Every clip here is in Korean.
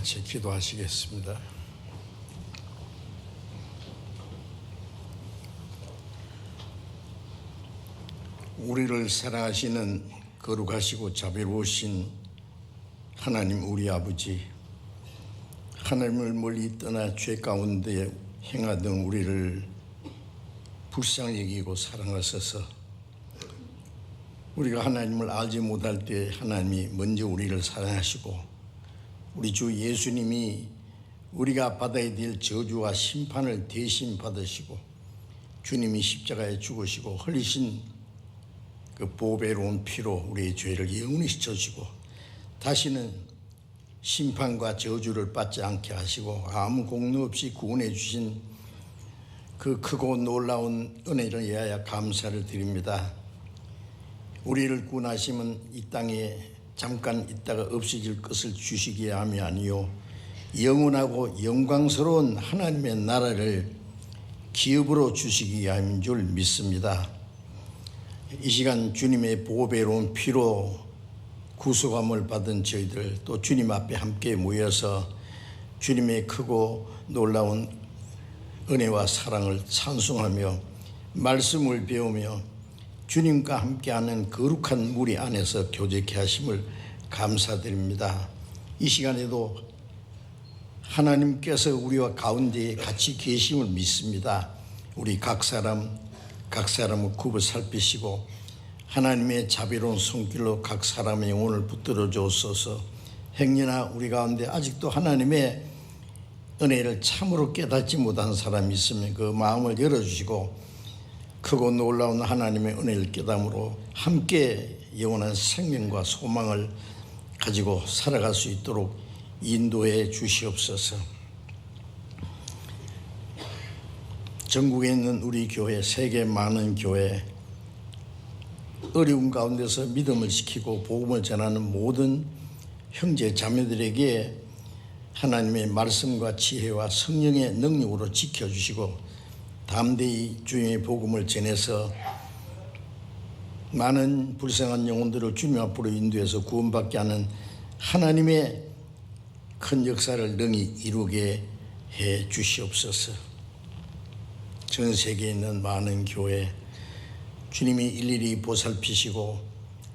같이 기도하시겠습니다. 우리를 사랑하시는 거룩하시고 자비로우신 하나님 우리 아버지, 하나님을 멀리 떠나 죄 가운데 행하던 우리를 불쌍히 여기고 사랑하셔서 우리가 하나님을 알지 못할 때 하나님이 먼저 우리를 사랑하시고 우리 주 예수님이 우리가 받아야 될 저주와 심판을 대신 받으시고 주님이 십자가에 죽으시고 흘리신 그 보배로운 피로 우리의 죄를 영원히 씻어주시고 다시는 심판과 저주를 받지 않게 하시고 아무 공로 없이 구원해 주신 그 크고 놀라운 은혜를 위하여 감사를 드립니다. 우리를 구원하시면 이 땅에 잠깐 있다가 없어질 것을 주시기에 함이 아니요 영원하고 영광스러운 하나님의 나라를 기업으로 주시기에 함인 줄 믿습니다. 이 시간 주님의 보배로운 피로 구속함을 받은 저희들 또 주님 앞에 함께 모여서 주님의 크고 놀라운 은혜와 사랑을 찬송하며 말씀을 배우며 주님과 함께하는 거룩한 무리 안에서 교제케 하심을 감사드립니다. 이 시간에도 하나님께서 우리와 가운데에 같이 계심을 믿습니다. 우리 각 사람을 굽어 살피시고 하나님의 자비로운 손길로 각 사람의 영혼을 붙들어 주옵소서. 행여나 우리 가운데 아직도 하나님의 은혜를 참으로 깨닫지 못한 사람이 있으면 그 마음을 열어주시고 크고 놀라운 하나님의 은혜를 깨닫음으로 함께 영원한 생명과 소망을 가지고 살아갈 수 있도록 인도해 주시옵소서. 전국에 있는 우리 교회, 세계 많은 교회, 어려운 가운데서 믿음을 지키고 복음을 전하는 모든 형제 자매들에게 하나님의 말씀과 지혜와 성령의 능력으로 지켜주시고 담대히 주님의 복음을 전해서 많은 불쌍한 영혼들을 주님 앞으로 인도해서 구원받게 하는 하나님의 큰 역사를 능히 이루게 해 주시옵소서. 전 세계에 있는 많은 교회 주님이 일일이 보살피시고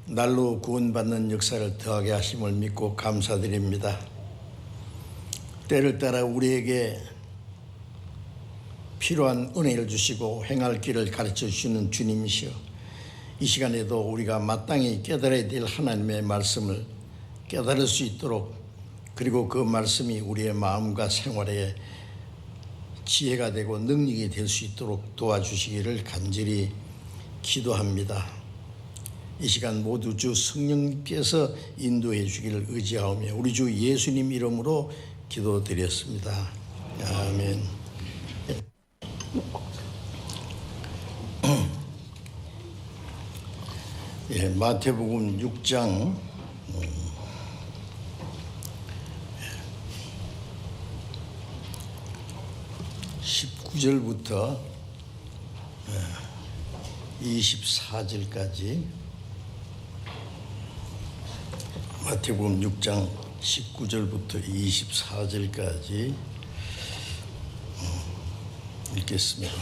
날로 구원받는 역사를 더하게 하심을 믿고 감사드립니다. 때를 따라 우리에게 필요한 은혜를 주시고 행할 길을 가르쳐 주시는 주님이시여, 이 시간에도 우리가 마땅히 깨달아야 될 하나님의 말씀을 깨달을 수 있도록, 그리고 그 말씀이 우리의 마음과 생활에 지혜가 되고 능력이 될 수 있도록 도와주시기를 간절히 기도합니다. 이 시간 모두 주 성령께서 인도해 주기를 의지하오며 우리 주 예수님 이름으로 기도드렸습니다. 아멘. 예, 마태복음 6장 19절부터 24절까지 마태복음 6장 19절부터 24절까지 읽겠습니다.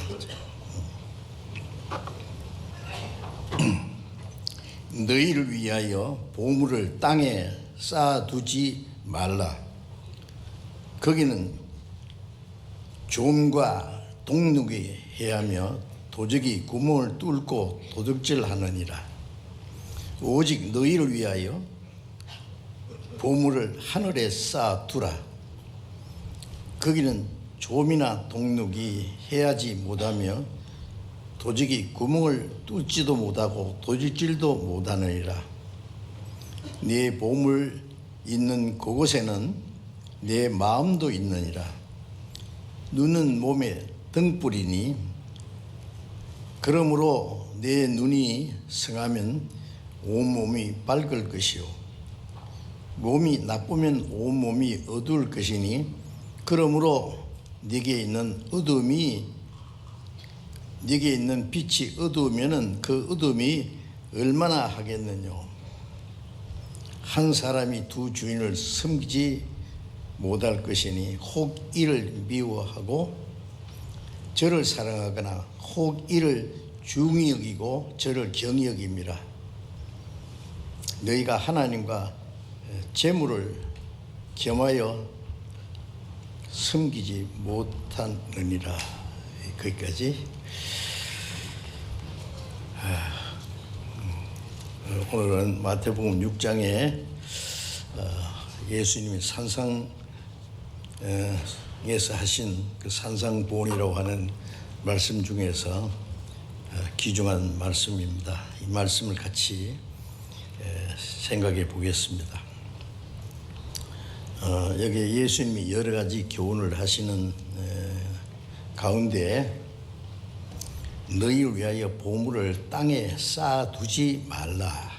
너희를 위하여 보물을 땅에 쌓아두지 말라. 거기는 좀과 동룩이 해하며 도적이 구멍을 뚫고 도둑질하느니라. 오직 너희를 위하여 보물을 하늘에 쌓아두라. 거기는 좀이나 동룩이 해하지 못하며 도적이 구멍을 뚫지도 못하고 도둑질도 못하느니라. 네 보물 있는 그곳에는 내 마음도 있느니라. 눈은 몸의 등불이니 그러므로 내 눈이 성하면 온몸이 밝을 것이요 몸이 나쁘면 온몸이 어두울 것이니 그러므로 네게 있는 빛이 어두우면은 그 어둠이 얼마나 하겠느냐. 한 사람이 두 주인을 섬기지 못할 것이니 혹 이를 미워하고 저를 사랑하거나 혹 이를 중히 여기고 저를 경히 여김이라. 너희가 하나님과 재물을 겸하여 섬기지 못하느니라. 거기까지. 오늘은 마태복음 6장에 예수님이 산상에서 하신 그 산상보훈이라고 하는 말씀 중에서 귀중한 말씀입니다. 이 말씀을 같이 생각해 보겠습니다. 여기 예수님이 여러 가지 교훈을 하시는 가운데 너희를 위하여 보물을 땅에 쌓아두지 말라.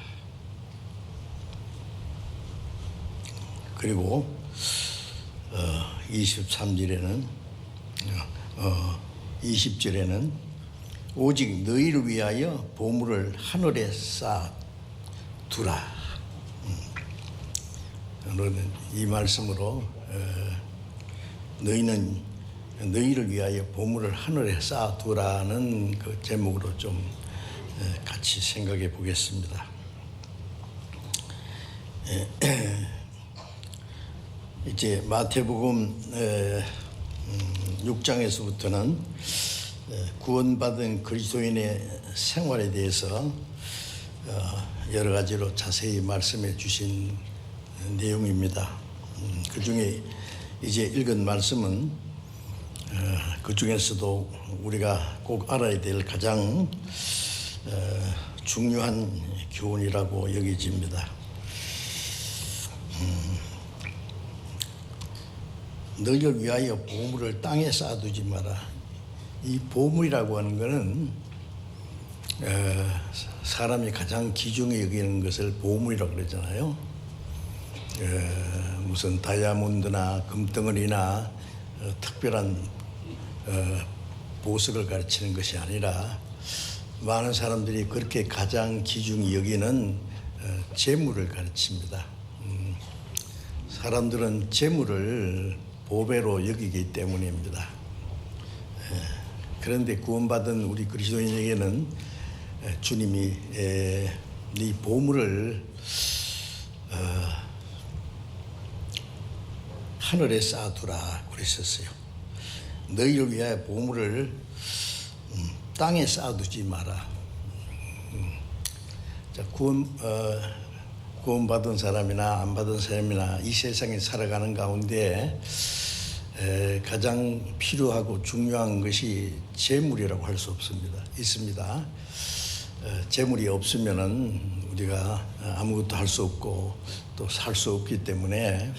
그리고 23절에는 20절에는 오직 너희를 위하여 보물을 하늘에 쌓아두라. 이 말씀으로 너희를 위하여 보물을 하늘에 쌓아두라는 그 제목으로 좀 같이 생각해 보겠습니다. 이제 마태복음 6장에서부터는 구원받은 그리스도인의 생활에 대해서 여러 가지로 자세히 말씀해 주신 내용입니다. 그 중에 이제 읽은 말씀은 그 중에서도 우리가 꼭 알아야 될 가장 중요한 교훈이라고 여겨집니다. 너희를 위하여 보물을 땅에 쌓아두지 마라. 이 보물이라고 하는 것은 사람이 가장 귀중히 여기는 것을 보물이라고 그러잖아요. 무슨 다이아몬드나 금덩어리나 특별한 보석을 가르치는 것이 아니라 많은 사람들이 그렇게 가장 귀중히 여기는 재물을 가르칩니다. 사람들은 재물을 보배로 여기기 때문입니다. 그런데 구원받은 우리 그리스도인에게는 주님이 이 보물을 하늘에 쌓아두라 그러셨어요. 너희를 위하여 보물을 땅에 쌓아두지 마라. 자, 구원받은 사람이나 안 받은 사람이나 이 세상에 살아가는 가운데 가장 필요하고 중요한 것이 재물이라고 할 수 있습니다. 재물이 없으면은 우리가 아무것도 할 수 없고 또 살 수 없기 때문에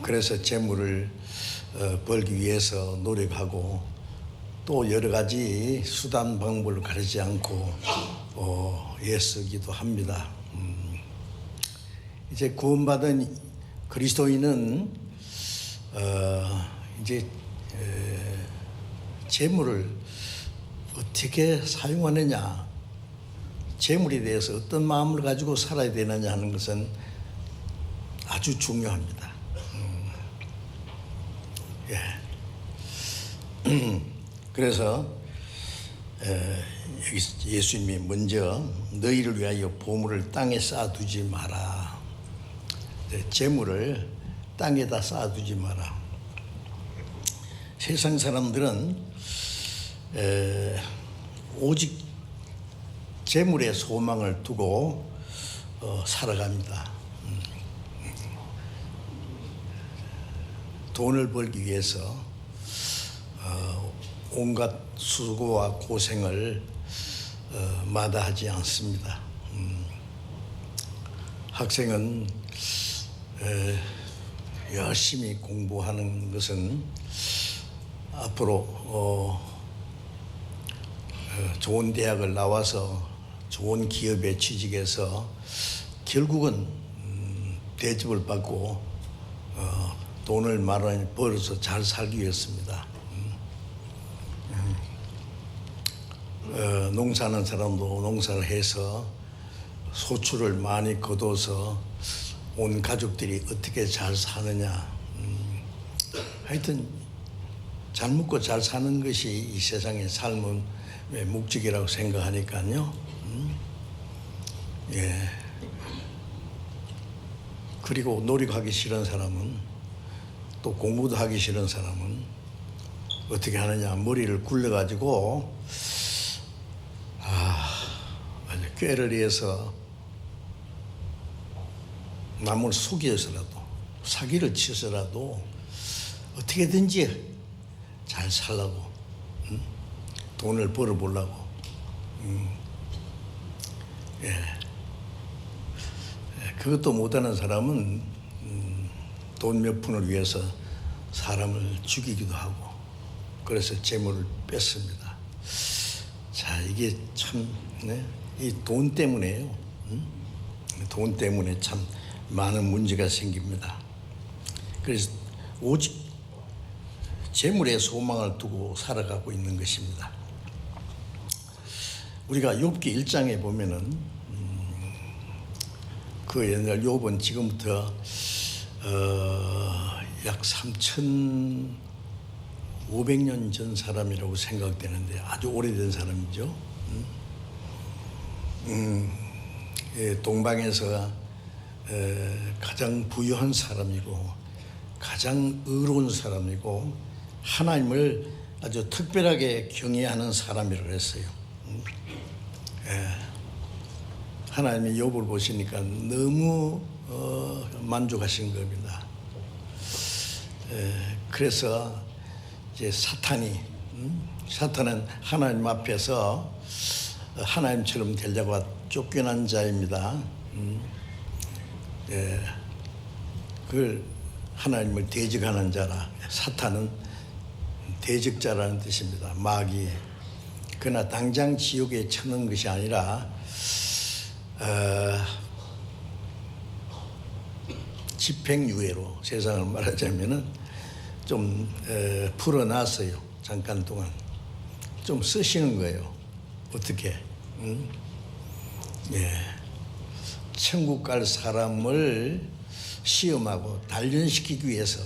그래서 재물을 벌기 위해서 노력하고 또 여러 가지 수단 방법을 가리지 않고 애쓰기도 합니다. 이제 구원받은 그리스도인은 이제 재물을 어떻게 사용하느냐, 재물에 대해서 어떤 마음을 가지고 살아야 되느냐 하는 것은 아주 중요합니다. 그래서 여기 예수님이 먼저 너희를 위하여 보물을 땅에 쌓아두지 마라. 재물을 땅에다 쌓아두지 마라. 세상 사람들은 오직 재물에 소망을 두고 살아갑니다. 돈을 벌기 위해서 온갖 수고와 고생을 마다하지 않습니다. 학생은 열심히 공부하는 것은 앞으로 좋은 대학을 나와서 좋은 기업에 취직해서 결국은 대접을 받고 돈을 많이 벌어서 잘 살기 위해서입니다. 농사하는 사람도 농사를 해서 소출을 많이 거둬서 온 가족들이 어떻게 잘 사느냐. 하여튼 잘 먹고 잘 사는 것이 이 세상의 삶의 목적이라고 생각하니까요. 예. 그리고 노력하기 싫은 사람은, 또 공부도 하기 싫은 사람은 어떻게 하느냐. 머리를 굴려가지고 꾀를 위해서 남을 속여서라도, 사기를 치서라도 어떻게든지 잘 살라고, 돈을 벌어보려고. 그것도 못하는 사람은 돈 몇 푼을 위해서 사람을 죽이기도 하고, 그래서 재물을 뺐습니다. 자, 이게 참, 이 돈 때문에요. 돈 때문에 참 많은 문제가 생깁니다. 그래서 오직 재물에 소망을 두고 살아가고 있는 것입니다. 우리가 욥기 1장에 보면은 그 옛날 욥은 지금부터 약 3,500년 전 사람이라고 생각되는데 아주 오래된 사람이죠. 동방에서 가장 부유한 사람이고 가장 의로운 사람이고 하나님을 아주 특별하게 경외하는 사람이라고 했어요. 하나님이 욥을 보시니까 너무 만족하신 겁니다. 그래서 이제 사탄은 하나님 앞에서 하나님처럼 되려고 쫓겨난 자입니다. 그걸 하나님을 대적하는 자라. 사탄은 대적자라는 뜻입니다. 마귀. 그러나 당장 지옥에 쳐넣은 것이 아니라 집행유예로, 세상을 말하자면은 좀 풀어놨어요. 잠깐 동안 좀 쓰시는 거예요. 어떻게? 천국 갈 사람을 시험하고 단련시키기 위해서.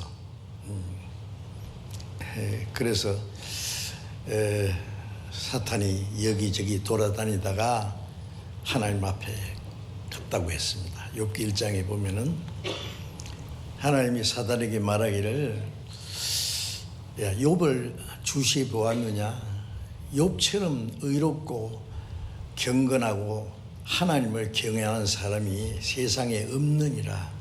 그래서 사탄이 여기저기 돌아다니다가 하나님 앞에 갔다고 했습니다. 욥기 1장에 보면은 하나님이 사단에게 말하기를, 야, 욥을 주시해 보았느냐? 욥처럼 의롭고 경건하고 하나님을 경외하는 사람이 세상에 없느니라.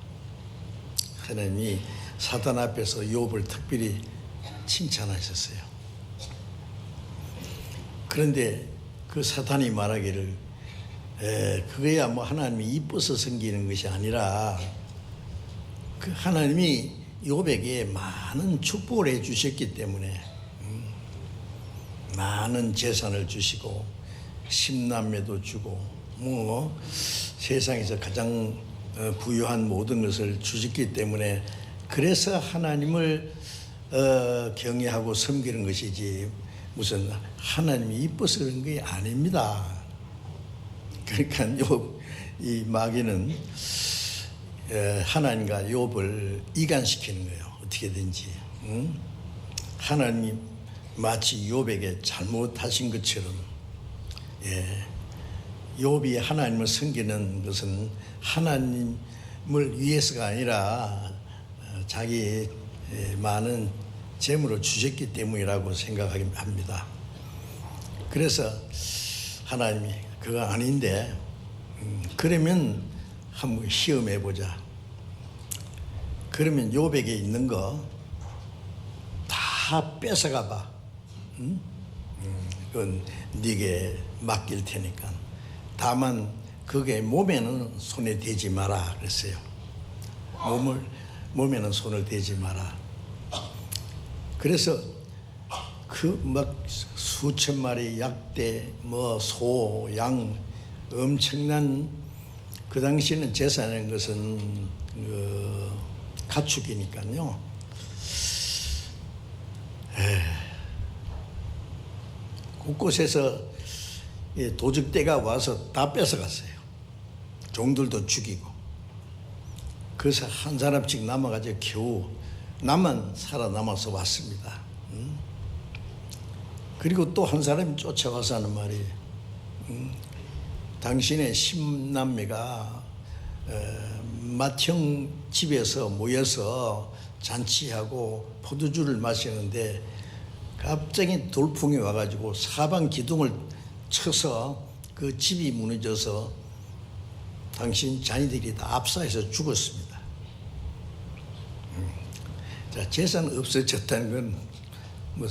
하나님이 사단 앞에서 욥을 특별히 칭찬하셨어요. 그런데 그 사탄이 말하기를, 그거야 뭐 하나님이 이뻐서 섬기는 것이 아니라 그 하나님이 욥에게 많은 축복을 해 주셨기 때문에, 많은 재산을 주시고 십남매도 주고 뭐 세상에서 가장 부유한 모든 것을 주셨기 때문에, 그래서 하나님을 경외하고 섬기는 것이지 무슨 하나님이 이뻐서 그런 게 아닙니다. 그러니까 이 마귀는 하나님과 욥을 이간시키는 거예요. 어떻게든지. 하나님이 마치 욥에게 잘못하신 것처럼, 욥이 하나님을 섬기는 것은 하나님을 위해서가 아니라 자기 많은 재물을 주셨기 때문이라고 생각합니다. 그래서 하나님이 그거 아닌데, 그러면 한번 시험해 보자. 그러면 욥에게 있는 거 다 뺏어가 봐. 그건 네게 맡길 테니까. 다만 그게 몸에는 손에 대지 마라 그랬어요. 몸에는 손을 대지 마라. 그래서 그 막 수천 마리 약대, 뭐 소, 양, 엄청난, 그 당시에는 제사라는 것은 가축이니까요. 곳곳에서 도적대가 와서 다 뺏어갔어요. 종들도 죽이고. 그래서 한 사람씩 남아가지고 겨우 나만 살아남아서 왔습니다. 그리고 또 한 사람이 쫓아와서 하는 말이 당신의 10남매가 맏형 집에서 모여서 잔치하고 포도주를 마시는데 갑자기 돌풍이 와가지고 사방 기둥을 쳐서 그 집이 무너져서 당신 자녀들이 다 압사해서 죽었습니다. 자, 재산 없어졌다는 건 뭐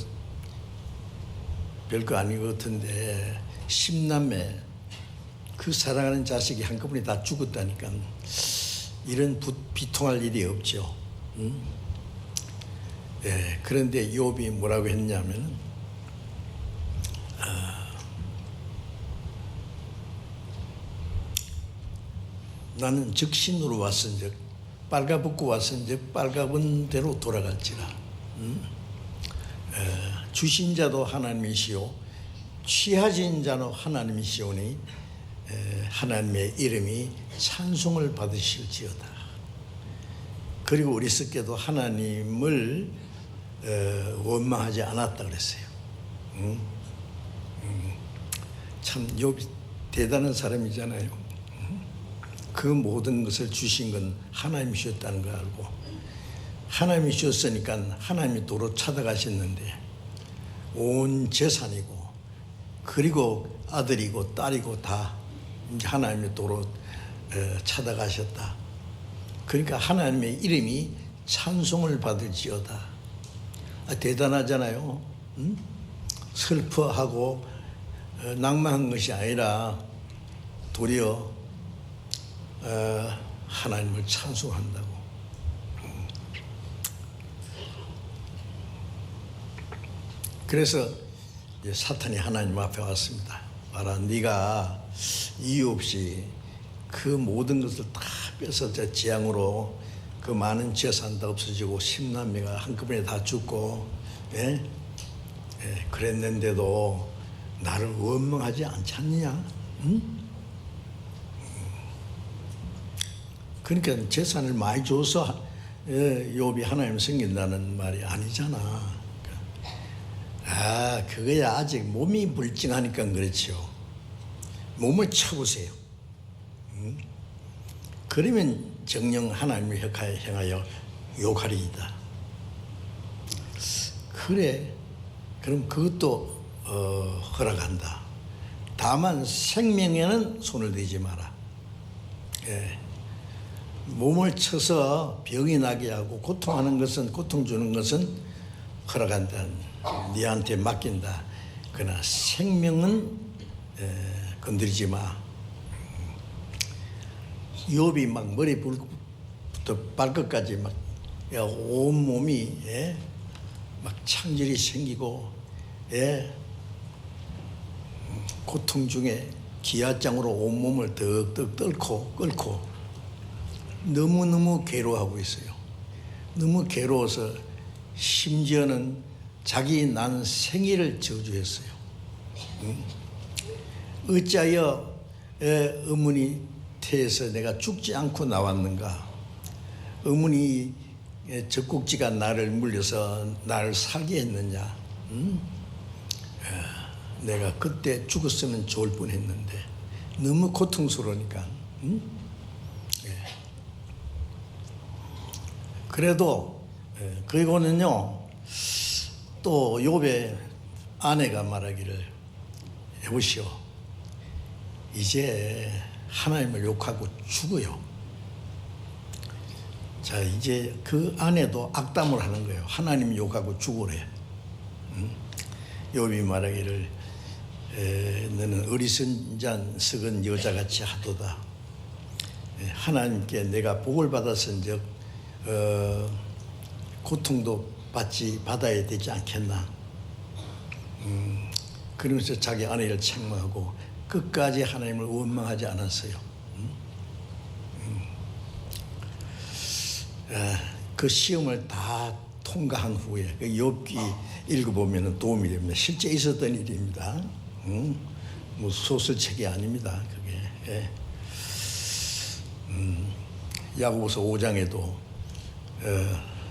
별거 아닌 것 같은데 10남매 그 사랑하는 자식이 한꺼번에 다 죽었다니까 이런 비통할 일이 없죠. 예, 그런데 욥이 뭐라고 했냐면 나는 적신으로 왔은즉 빨가벗고 왔은즉 빨가벗은 대로 돌아갈지라. 주신 자도 하나님이시오 취하신 자도 하나님이시오니 하나님의 이름이 찬송을 받으실지어다. 그리고 어리석게도 하나님을 원망하지 않았다 그랬어요. 참 욥이 대단한 사람이잖아요. 그 모든 것을 주신 건 하나님이셨다는 걸 알고 하나님이 주셨으니까 하나님이 도로 찾아가셨는데 온 재산이고 그리고 아들이고 딸이고 다 하나님의 도로 찾아가셨다. 그러니까 하나님의 이름이 찬송을 받을지어다. 대단하잖아요. 슬퍼하고 낭만한 것이 아니라 도리어 하나님을 찬송한다고. 그래서 이제 사탄이 하나님 앞에 왔습니다. 봐라, 네가 이유 없이 그 모든 것을 다 뺏어 재앙으로 그 많은 재산 다 없어지고 10남매가 한꺼번에 다 죽고 그랬는데도 나를 원망하지 않지 않느냐? 그러니까 재산을 많이 줘서 욥이 하나님 섬긴다는 말이 아니잖아. 그거야 아직 몸이 불증하니까 그렇죠. 몸을 쳐보세요. 그러면 정녕 하나님의 혁하에 행하여 욕하리이다. 그래, 그럼 그것도 허락한다. 다만 생명에는 손을 대지 마라. 몸을 쳐서 병이 나게 하고 고통하는 것은, 고통 주는 것은 허락한다. 네한테 맡긴다. 그러나 생명은 건드리지 마. 욥이 막 머리부터 발끝까지 막 온 몸이 막 창질이 생기고 고통 중에 기아장으로 온 몸을 덕덕 끓고 너무너무 괴로워하고 있어요. 너무 괴로워서 심지어는 자기 난 생일을 저주했어요. 어찌하여 어머니 태에서 내가 죽지 않고 나왔는가? 어머니 젖꼭지가 나를 물려서 나를 살게 했느냐? 내가 그때 죽었으면 좋을 뻔했는데 너무 고통스러우니까. 그래도 그리고는요 또 욥의 아내가 말하기를 여보시오 이제 하나님을 욕하고 죽어요. 자 이제 그 아내도 악담을 하는 거예요. 하나님 욕하고 죽으래. 욥이 말하기를 너는 어리석은 썩은 여자같이 하도다. 하나님께 내가 복을 받았은즉 고통도 받아야 되지 않겠나. 그러면서 자기 아내를 책망하고 끝까지 하나님을 원망하지 않았어요. 그 시험을 다 통과한 후에 그 욥기 읽어보면 도움이 됩니다. 실제 있었던 일입니다. 뭐 소설책이 아닙니다. 그게 야고보서 5장에도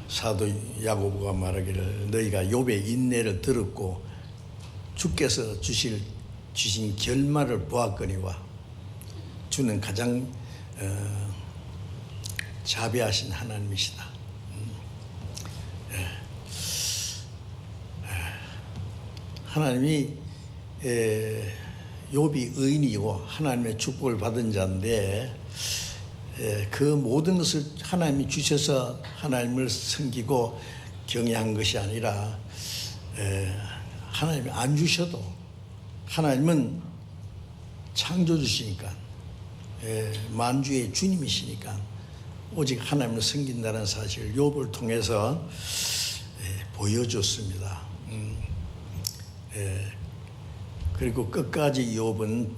사도 야고보가 말하기를 너희가 욥의 인내를 들었고 주께서 주신 결말을 보았거니와 주는 가장 자비하신 하나님이시다. 하나님이 욥이 의인이고 하나님의 축복을 받은 자인데 그 모든 것을 하나님이 주셔서 하나님을 섬기고 경외한 것이 아니라 하나님이 안 주셔도 하나님은 창조주시니까 만주의 주님이시니까 오직 하나님을 섬긴다는 사실을 욥을 통해서 보여줬습니다. 그리고 끝까지 욥은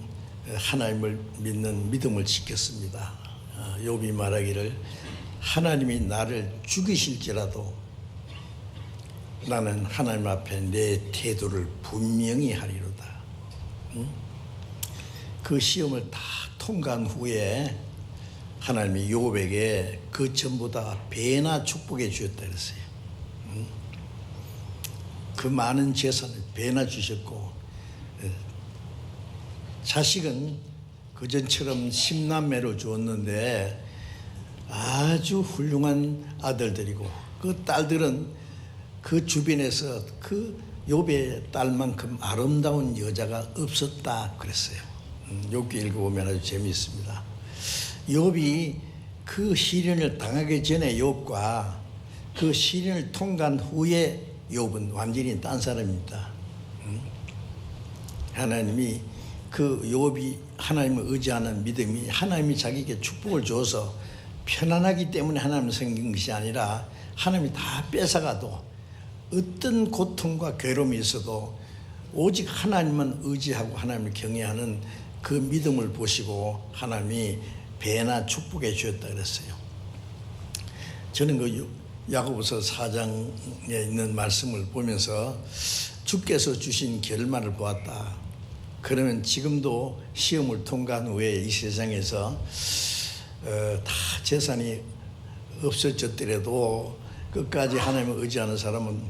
하나님을 믿는 믿음을 지켰습니다. 욥이 말하기를 하나님이 나를 죽이실지라도 나는 하나님 앞에 내 태도를 분명히 하리로다. 그 시험을 다 통과한 후에 하나님이 욥에게 그 전부 다 배나 축복해 주셨다 그랬어요. 그 많은 재산을 배나 주셨고 자식은 그전처럼 10남매로 주었는데 아주 훌륭한 아들들이고 그 딸들은 그 주변에서 그 욥의 딸만큼 아름다운 여자가 없었다 그랬어요. 욥기 읽어보면 아주 재미있습니다. 욥이 그 시련을 당하기 전에 욥과 그 시련을 통과한 후에 욥은 완전히 딴 사람입니다. 하나님이 그 욥이 하나님을 의지하는 믿음이 하나님이 자기에게 축복을 줘서 편안하기 때문에 하나님을 섬긴 것이 아니라 하나님이 다 뺏어가도 어떤 고통과 괴로움이 있어도 오직 하나님만 의지하고 하나님을 경외하는 그 믿음을 보시고 하나님이 배나 축복해 주셨다 그랬어요. 저는 그 야고보서 4장에 있는 말씀을 보면서 주께서 주신 결말을 보았다. 그러면 지금도 시험을 통과한 후에 이 세상에서 다 재산이 없어졌더라도 끝까지 하나님을 의지하는 사람은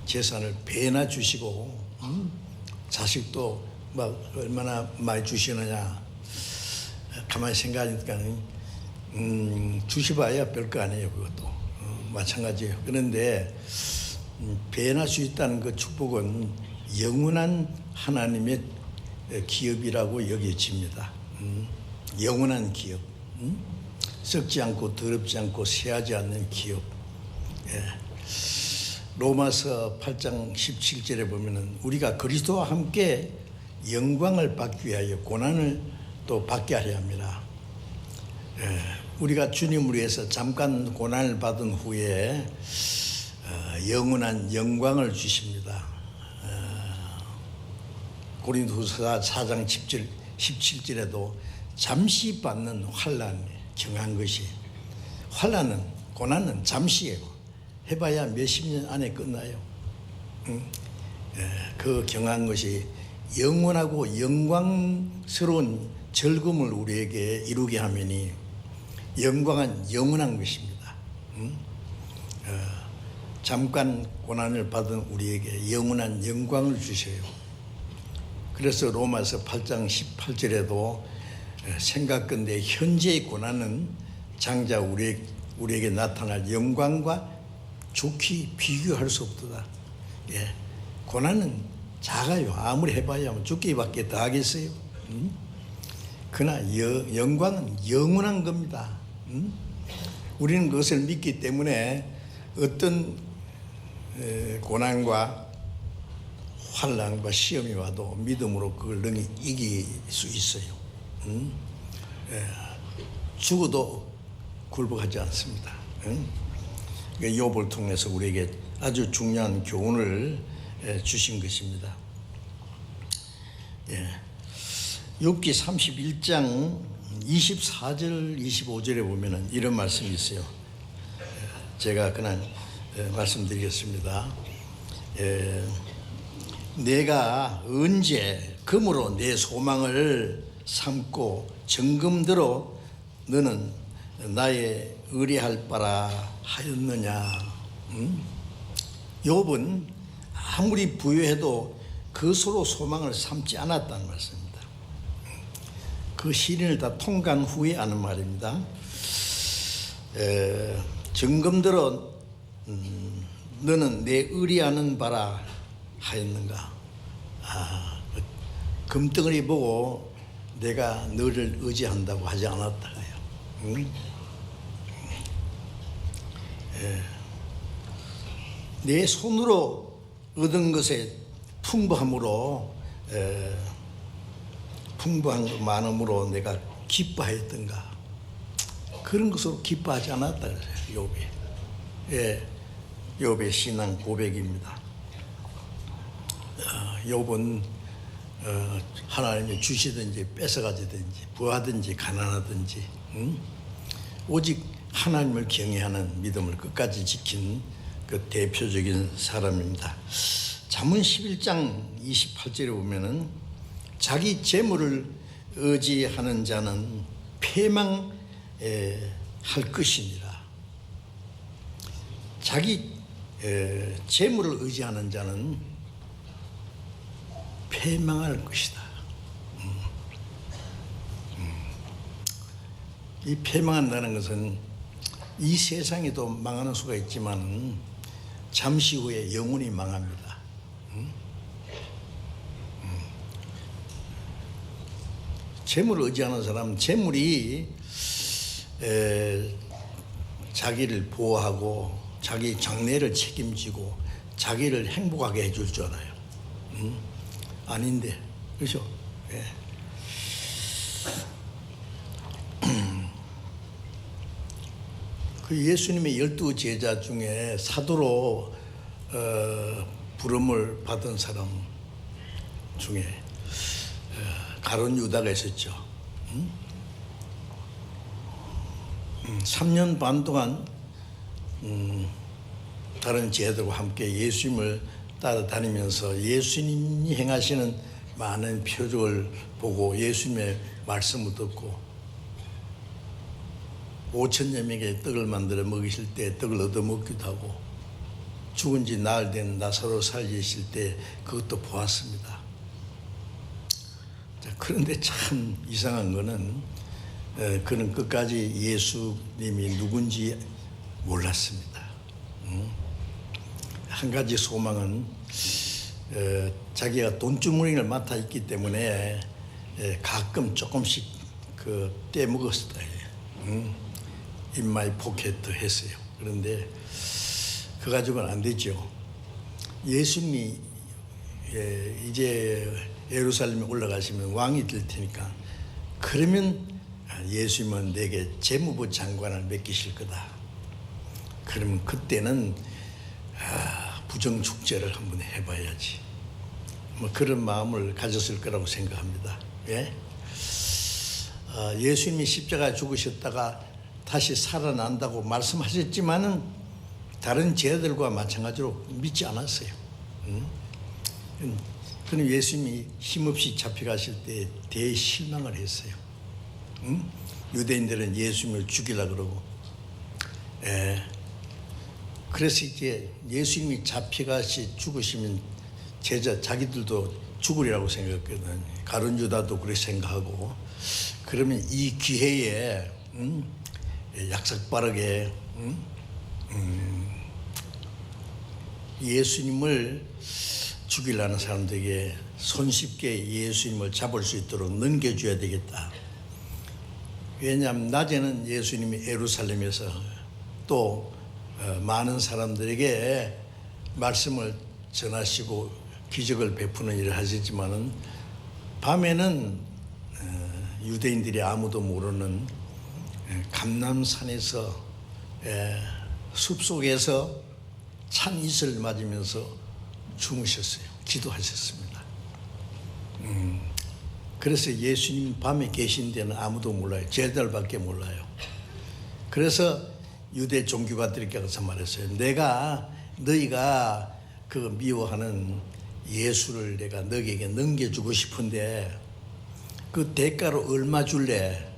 재산을 배나 주시고 자식도 막 얼마나 많이 주시느냐 가만히 생각하니까 주시봐야 별거 아니에요. 그것도 마찬가지예요. 그런데 배나 수 있다는 그 축복은 영원한 하나님의 기업이라고 여겨집니다. 영원한 기업, 썩지 않고 더럽지 않고 쇠하지 않는 기업. 로마서 8장 17절에 보면은 우리가 그리스도와 함께 영광을 받기 위하여 고난을 또 받게 하려 합니다. 우리가 주님을 위해서 잠깐 고난을 받은 후에 영원한 영광을 주십니다. 고린도후서 4장 17절에도 잠시 받는 환난 경한 것이 환난은 고난은 잠시예요. 해봐야 몇십 년 안에 끝나요. 그 경한 것이 영원하고 영광스러운 즐거움을 우리에게 이루게 하면이 영광은 영원한 것입니다. 잠깐 고난을 받은 우리에게 영원한 영광을 주셔요. 그래서 로마서 8장 18절에도 생각건대 현재의 고난은 장자 우리에게 나타날 영광과 좋게 비교할 수 없도다. 고난은 작아요. 아무리 해봐야 죽기밖에 더 하겠어요. 그러나 영광은 영원한 겁니다. 우리는 그것을 믿기 때문에 어떤 고난과 환난과 시험이 와도 믿음으로 그걸 능히 이길 수 있어요. 죽어도 굴복하지 않습니다. 욥을 통해서 우리에게 아주 중요한 교훈을 주신 것입니다. 욥기 31장 24절 25절에 보면은 이런 말씀이 있어요. 제가 그냥 말씀드리겠습니다. 내가 언제 금으로 내 소망을 삼고 정금대로 너는 나의 의뢰할 바라 하였느냐. 욥은 아무리 부유해도 그것으로 소망을 삼지 않았다는 말씀입니다. 그 시련을 다 통과한 후에 하는 말입니다. 정금들어 너는 내 의리하는 바라 하였는가. 금덩어리 보고 내가 너를 의지한다고 하지 않았다. 내 손으로 얻은 것에 풍부함으로 풍부한 것 많음으로 내가 기뻐하였던가. 그런 것으로 기뻐하지 않았다 그래요. 욥이. 욥의 신앙 고백입니다. 욥은 하나님이 주시든지 뺏어가지든지 부하든지 가난하든지 오직 하나님을 경외하는 믿음을 끝까지 지킨 그 대표적인 사람입니다. 잠언 11장 28절에 보면은 자기 재물을 의지하는 자는 패망할 것이니라. 자기 재물을 의지하는 자는 패망할 것이다. 이 패망한다는 것은 이 세상에도 망하는 수가 있지만 잠시 후에 영원히 망합니다. 재물을 의지하는 사람은 재물이 자기를 보호하고 자기 장래를 책임지고 자기를 행복하게 해줄 줄 알아요. 아닌데, 그렇죠? 예. 그 예수님의 12 제자 중에 사도로 부름을 받은 사람 중에 가룟 유다가 있었죠. 3년 반 동안 다른 제자들과 함께 예수님을 따라다니면서 예수님이 행하시는 많은 표적을 보고 예수님의 말씀을 듣고 5,000여 명의 떡을 만들어 먹이실 때 떡을 얻어먹기도 하고 죽은 지 나흘 된 나사로 살리실 때 그것도 보았습니다. 자, 그런데 참 이상한 거는 그는 끝까지 예수님이 누군지 몰랐습니다. 한 가지 소망은 자기가 돈주머니를 맡아 있기 때문에 가끔 조금씩 떼먹었다. In my pocket 했어요. 그런데 그 가지고는 안 되죠. 예수님이 이제 예루살렘에 올라가시면 왕이 될 테니까 그러면 예수님은 내게 재무부 장관을 맡기실 거다. 그러면 그때는 부정축제를 한번 해봐야지. 뭐 그런 마음을 가졌을 거라고 생각합니다. 예? 예수님이 십자가에 죽으셨다가 다시 살아난다고 말씀하셨지만은 다른 제자들과 마찬가지로 믿지 않았어요. 그는 예수님이 힘없이 잡혀가실 때 대실망을 했어요. 유대인들은 예수님을 죽이려고 그러고, 그래서 이제 예수님이 잡혀가시 죽으시면 제자 자기들도 죽으리라고 생각했거든. 가룟 유다도 그렇게 생각하고, 그러면 이 기회에 약삭 빠르게 예수님을 죽이려는 사람들에게 손쉽게 예수님을 잡을 수 있도록 넘겨줘야 되겠다. 왜냐하면 낮에는 예수님이 예루살렘에서 또 많은 사람들에게 말씀을 전하시고 기적을 베푸는 일을 하시지만은 밤에는 유대인들이 아무도 모르는 감람산에서 숲속에서 찬 이슬을 맞으면서 주무셨어요. 기도하셨습니다. 그래서 예수님 밤에 계신 데는 아무도 몰라요. 제자들밖에 몰라요. 그래서 유대 종교가들에게 가서 말했어요. 너희가 그 미워하는 예수를 내가 너희에게 넘겨주고 싶은데 그 대가로 얼마 줄래?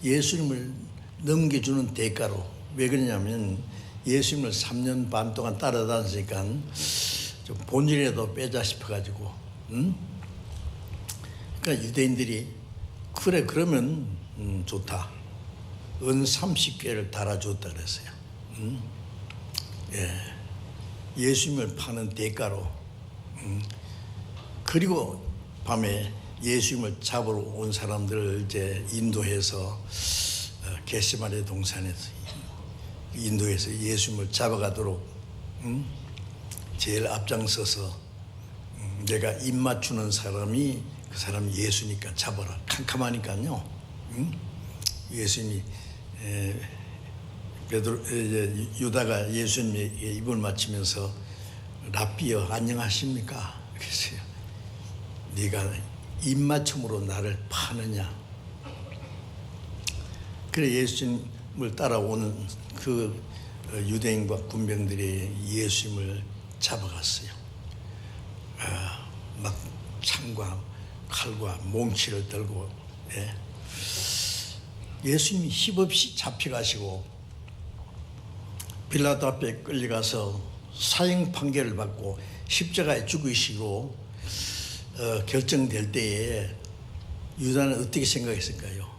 예수님을 넘겨주는 대가로. 왜 그러냐면 예수님을 3년 반 동안 따라다니니까 좀 본질이라도 빼자 싶어가지고, 그러니까 유대인들이 그래 그러면 좋다. 은 30개를 달아줬다 그랬어요. 예. 예수님을 파는 대가로. 그리고 밤에 예수님을 잡으러 온 사람들을 이제 인도해서 겟세마네 동산에서 인도해서 예수님을 잡아가도록 제일 앞장서서 내가 입 맞추는 사람이 그 사람이 예수니까 잡아라. 캄캄하니까요. 예수님이 유다가 예수님의 입을 맞추면서 랍비여 안녕하십니까? 그랬어요. 네가 입맞춤으로 나를 파느냐? 그래 예수님을 따라오는 그 유대인과 군병들이 예수님을 잡아갔어요. 막 창과 칼과 몽치를 들고. 예수님이 힘없이 잡혀가시고 빌라도 앞에 끌려가서 사형 판결을 받고 십자가에 죽으시고 결정될 때에 유다는 어떻게 생각했을까요?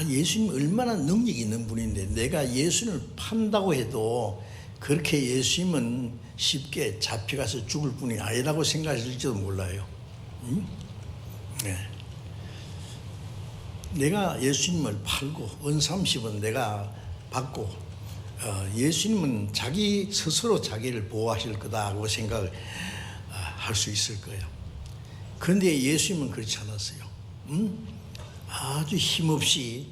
예수님 얼마나 능력이 있는 분인데 내가 예수님을 판다고 해도 그렇게 예수님은 쉽게 잡혀가서 죽을 분이 아니라고 생각했을지도 몰라요. 네. 내가 예수님을 팔고 은 30은 내가 받고 예수님은 자기 스스로 자기를 보호하실 거다고 생각을 할 수 있을 거예요. 그런데 예수님은 그렇지 않았어요. 아주 힘없이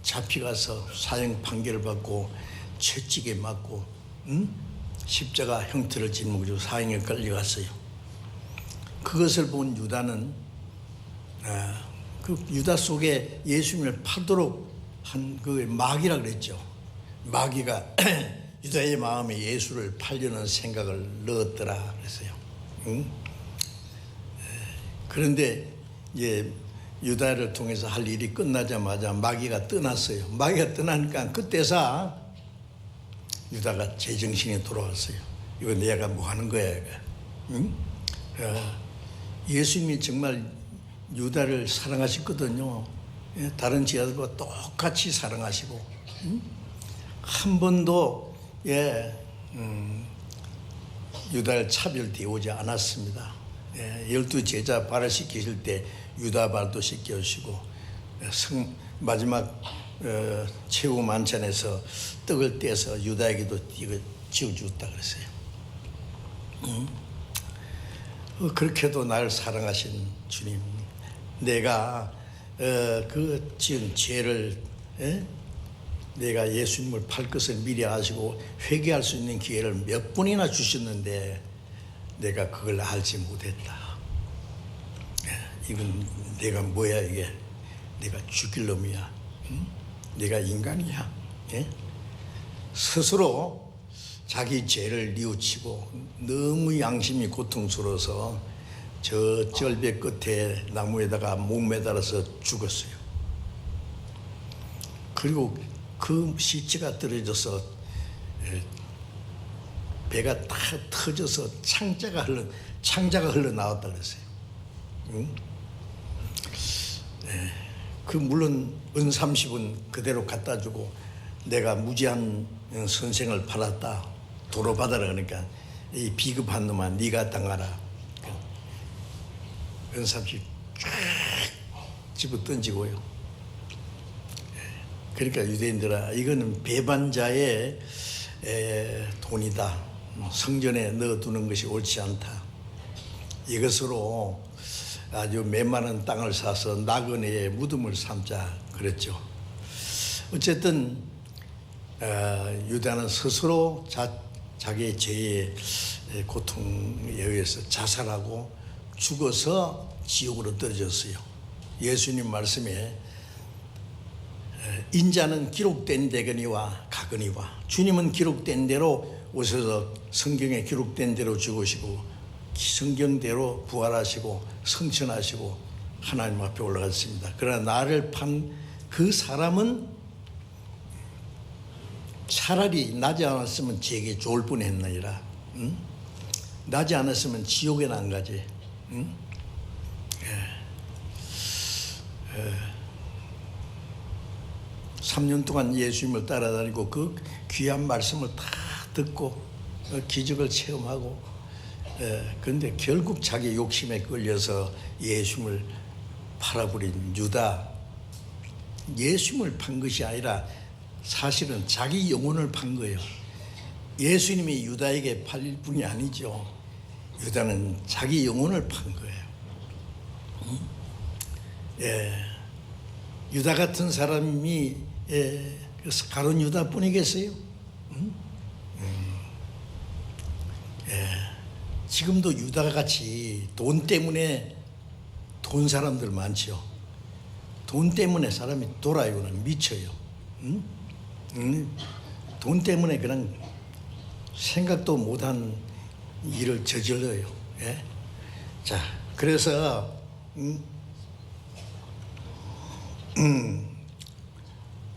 잡혀가서 사형 판결을 받고 채찍에 맞고 십자가 형태를 짊어지고 사형에 끌려갔어요. 그것을 본 유다는 그 유다 속에 예수님을 팔도록 한 그 마귀라 그랬죠. 마귀가 유다의 마음에 예수를 팔려는 생각을 넣었더라 그랬어요. 그런데 이제 유다를 통해서 할 일이 끝나자마자 마귀가 떠났어요. 마귀가 떠나니까 그때서 유다가 제정신에 돌아왔어요. 이거 내가 뭐 하는 거야 이거. 예수님이 정말 유다를 사랑하셨거든요. 다른 제자들과 똑같이 사랑하시고 한 번도 유다를 차별되어오지 않았습니다. 12제자 발을 씻기실 때 유다 발도 씻겨주시고 마지막 최후 만찬에서 떡을 떼서 유다에게도 이거 지어주었다 그랬어요. 그렇게도 나를 사랑하신 주님, 내가 그 지은 죄를 내가 예수님을 팔 것을 미리 아시고 회개할 수 있는 기회를 몇 번이나 주셨는데 내가 그걸 알지 못했다. 이건 내가 뭐야 이게. 내가 죽일 놈이야. 내가 인간이야. 스스로 자기 죄를 뉘우치고 너무 양심이 고통스러워서 저 절벽 끝에 나무에다가 목 매달아서 죽었어요. 그리고 그 시체가 떨어져서 배가 다 터져서 창자가 흘러나왔다 그랬어요. 그 물론 은 30은 그대로 갖다 주고 내가 무지한 선생을 팔았다. 도로 받아라 그러니까 이 비겁한 놈아 네가 당하라. 은 30 쫙 집어 던지고요. 그러니까 유대인들아 이거는 배반자의 돈이다. 성전에 넣어두는 것이 옳지 않다. 이것으로 아주 메마른 땅을 사서 나그네의 무덤을 삼자 그랬죠. 어쨌든 유다는 스스로 자기의 죄의 고통에 의해서 자살하고 죽어서 지옥으로 떨어졌어요. 예수님 말씀에 인자는 기록된 되거니와 가거니와 주님은 기록된 대로 오셔서 성경에 기록된 대로 죽으시고 성경대로 부활하시고 성천하시고 하나님 앞에 올라갔습니다. 그러나 나를 판 그 사람은 차라리 나지 않았으면 제게 좋을 뻔했나이라. 응? 나지 않았으면 지옥에 안 가지. 응? 3년 동안 예수님을 따라다니고 그 귀한 말씀을 다 듣고 기적을 체험하고, 그런데 결국 자기 욕심에 끌려서 예수님을 팔아버린 유다. 예수님을 판 것이 아니라 사실은 자기 영혼을 판 거예요. 예수님이 유다에게 팔릴 뿐이 아니죠. 유다는 자기 영혼을 판 거예요. 유다 같은 사람이 가룟 유다뿐이겠어요? 지금도 유다 같이 돈 때문에 돈 사람들 많죠. 돈 때문에 사람이 돌아요. 그냥 미쳐요. 돈 때문에 그냥 생각도 못한 일을 저질러요. 자, 그래서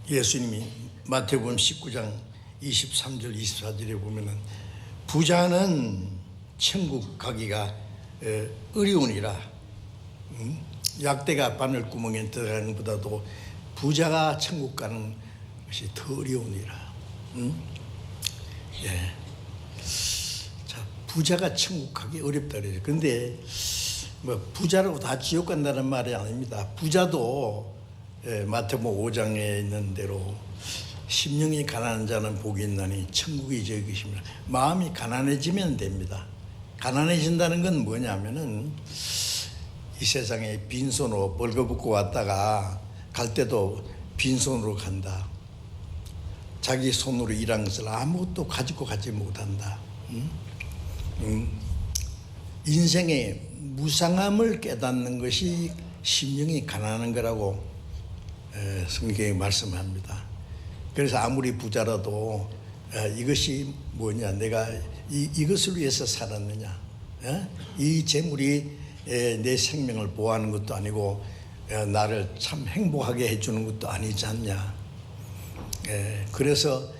예수님이 마태복음 19장 23절 24절에 보면은 부자는 천국 가기가 어려우니라. 약대가 바늘구멍에 들어가는 것보다도 부자가 천국 가는 것이 더 어려우니라. 자, 부자가 천국 가기 어렵다 그래요. 근데 뭐 부자라고 다 지옥 간다는 말이 아닙니다. 부자도 마태복음 5장에 있는 대로 심령이 가난한 자는 복이 있나니 천국이 저희 것입니다. 마음이 가난해지면 됩니다. 가난해진다는 건 뭐냐면은 이 세상에 빈손으로 벌거벗고 왔다가 갈 때도 빈손으로 간다. 자기 손으로 일한 것을 아무것도 가지고 가지 못한다. 인생의 무상함을 깨닫는 것이 심령이 가난한 거라고 성경이 말씀합니다. 그래서 아무리 부자라도 이것이 뭐냐, 내가 이것을 위해서 살았느냐, 이 재물이 내 생명을 보호하는 것도 아니고 나를 참 행복하게 해주는 것도 아니지 않냐. 그래서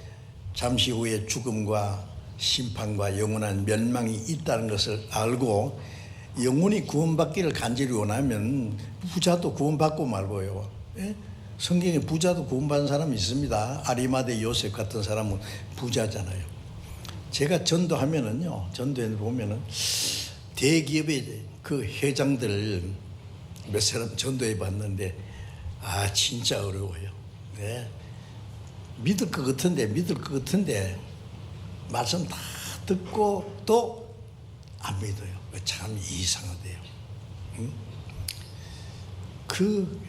잠시 후에 죽음과 심판과 영원한 멸망이 있다는 것을 알고 영혼이 구원받기를 간절히 원하면 부자도 구원받고 말고요. 성경에 부자도 구원받은 사람이 있습니다. 아리마대 요셉 같은 사람은 부자잖아요. 제가 전도하면은요, 전도에 보면은 대기업의 그 회장들 몇 사람 전도해 봤는데 진짜 어려워요. 믿을 것 같은데 말씀 다 듣고 또 안 믿어요. 참 이상하대요. 그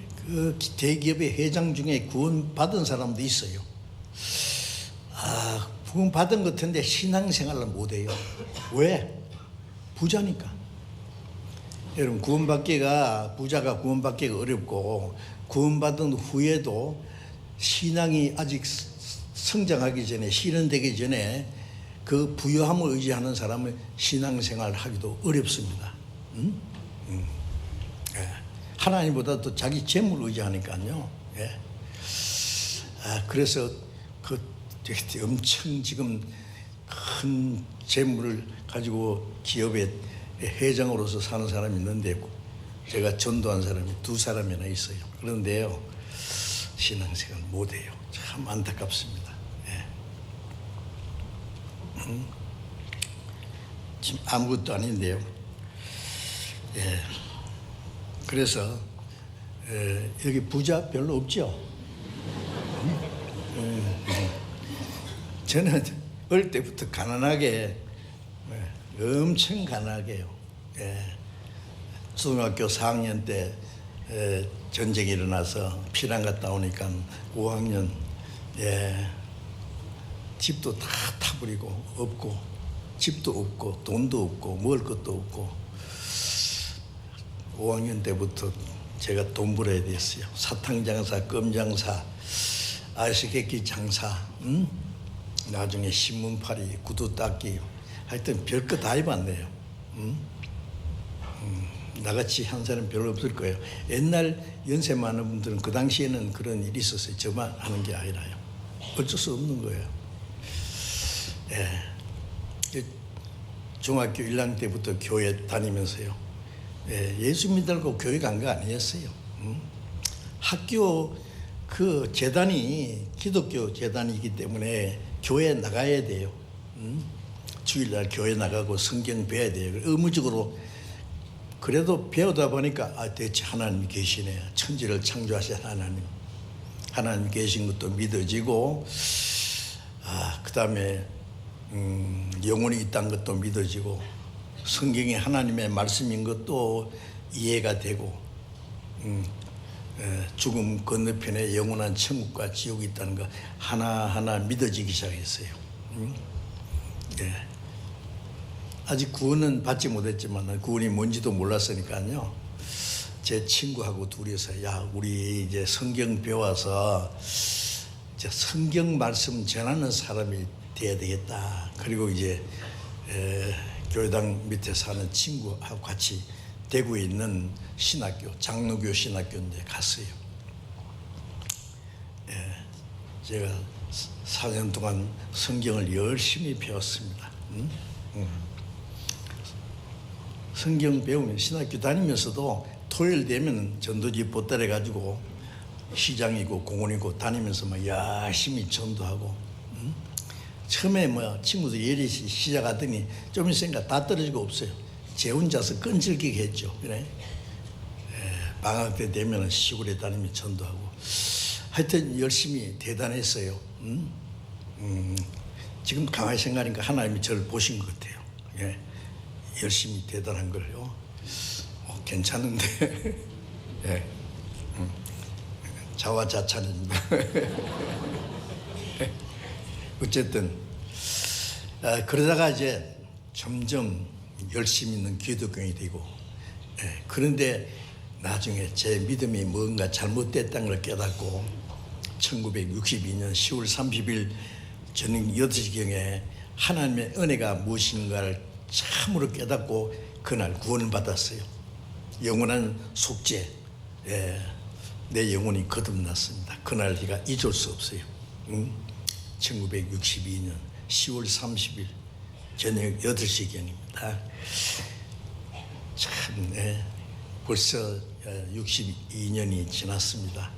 대기업의 회장 중에 구원받은 사람도 있어요. 구원받은 것 같은데 신앙생활을 못해요. 왜? 부자니까. 여러분, 부자가 구원받기가 어렵고, 구원받은 후에도 신앙이 아직 성장하기 전에, 실현되기 전에 그 부유함을 의지하는 사람은 신앙생활을 하기도 어렵습니다. 하나님보다 또 자기 재물을 의지하니까요. 그래서 그 엄청 지금 큰 재물을 가지고 기업의 회장으로서 사는 사람이 있는데 제가 전도한 사람이 2사람이나 있어요. 그런데요, 신앙생활 못해요. 참 안타깝습니다. 지금 아무것도 아닌데요. 그래서 여기 부자 별로 없죠. 저는 어릴 때부터 가난하게, 엄청 가난하게요. 초등학교 4학년 때 전쟁이 일어나서 피난 갔다 오니까 5학년, 집도 다 타버리고 없고, 집도 없고 돈도 없고 먹을 것도 없고 5학년 때부터 제가 돈 벌어야 됐어요. 사탕 장사, 껌 장사, 아이스케이크 장사, 나중에 신문팔이, 구두 닦기, 하여튼 별거 다 해봤네요. 나같이 한 사람 별로 없을 거예요. 옛날 연세 많은 분들은 그 당시에는 그런 일이 있었어요. 저만 하는 게 아니라요. 어쩔 수 없는 거예요. 예. 중학교 1학년 때부터 교회 다니면서요. 예수 믿으려고 교회 간 거 아니었어요. 학교 그 재단이 기독교 재단이기 때문에 교회에 나가야 돼요. 주일날 교회 나가고 성경 배워야 돼요. 의무적으로 그래도 배우다 보니까 대체 하나님이 계시네. 천지를 창조하신 하나님 계신 것도 믿어지고, 그 다음에 영혼이 있다는 것도 믿어지고, 성경이 하나님의 말씀인 것도 이해가 되고, 죽음 건너편에 영원한 천국과 지옥이 있다는 거 하나하나 믿어지기 시작했어요. 아직 구원은 받지 못했지만 구원이 뭔지도 몰랐으니까요. 제 친구하고 둘이서 야 우리 이제 성경 배워서 이제 성경 말씀 전하는 사람이 돼야 되겠다. 그리고 이제 교회당 밑에 사는 친구하고 같이 대구에 있는 신학교 장로교 신학교인데 갔어요. 제가 4년 동안 성경을 열심히 배웠습니다. 성경 배우면 신학교 다니면서도 토요일 되면 전도지 보따리 가지고 시장이고 공원이고 다니면서 막 열심히 전도하고 처음에 친구들 예리 시작하더니 좀 있으니까 다 떨어지고 없어요. 제 혼자서 끈질기게 했죠. 그래? 방학 때 되면 시골에 다니며 전도하고 하여튼 열심히 대단했어요. 지금 가만히 생각하니까 하나님이 저를 보신 것 같아요. 열심히 대단한 걸요. 괜찮은데 자화자찬입니다. 어쨌든 그러다가 이제 점점 열심히 있는 기독교인이 되고 그런데 나중에 제 믿음이 뭔가 잘못됐다는 걸 깨닫고 1962년 10월 30일 저녁 8시경에 하나님의 은혜가 무엇인가를 참으로 깨닫고 그날 구원을 받았어요. 영원한 속죄. 내 영혼이 거듭났습니다. 그날 제가 잊을 수 없어요. 1962년 10월 30일 저녁 8시경입니다. 참 벌써 62년이 지났습니다.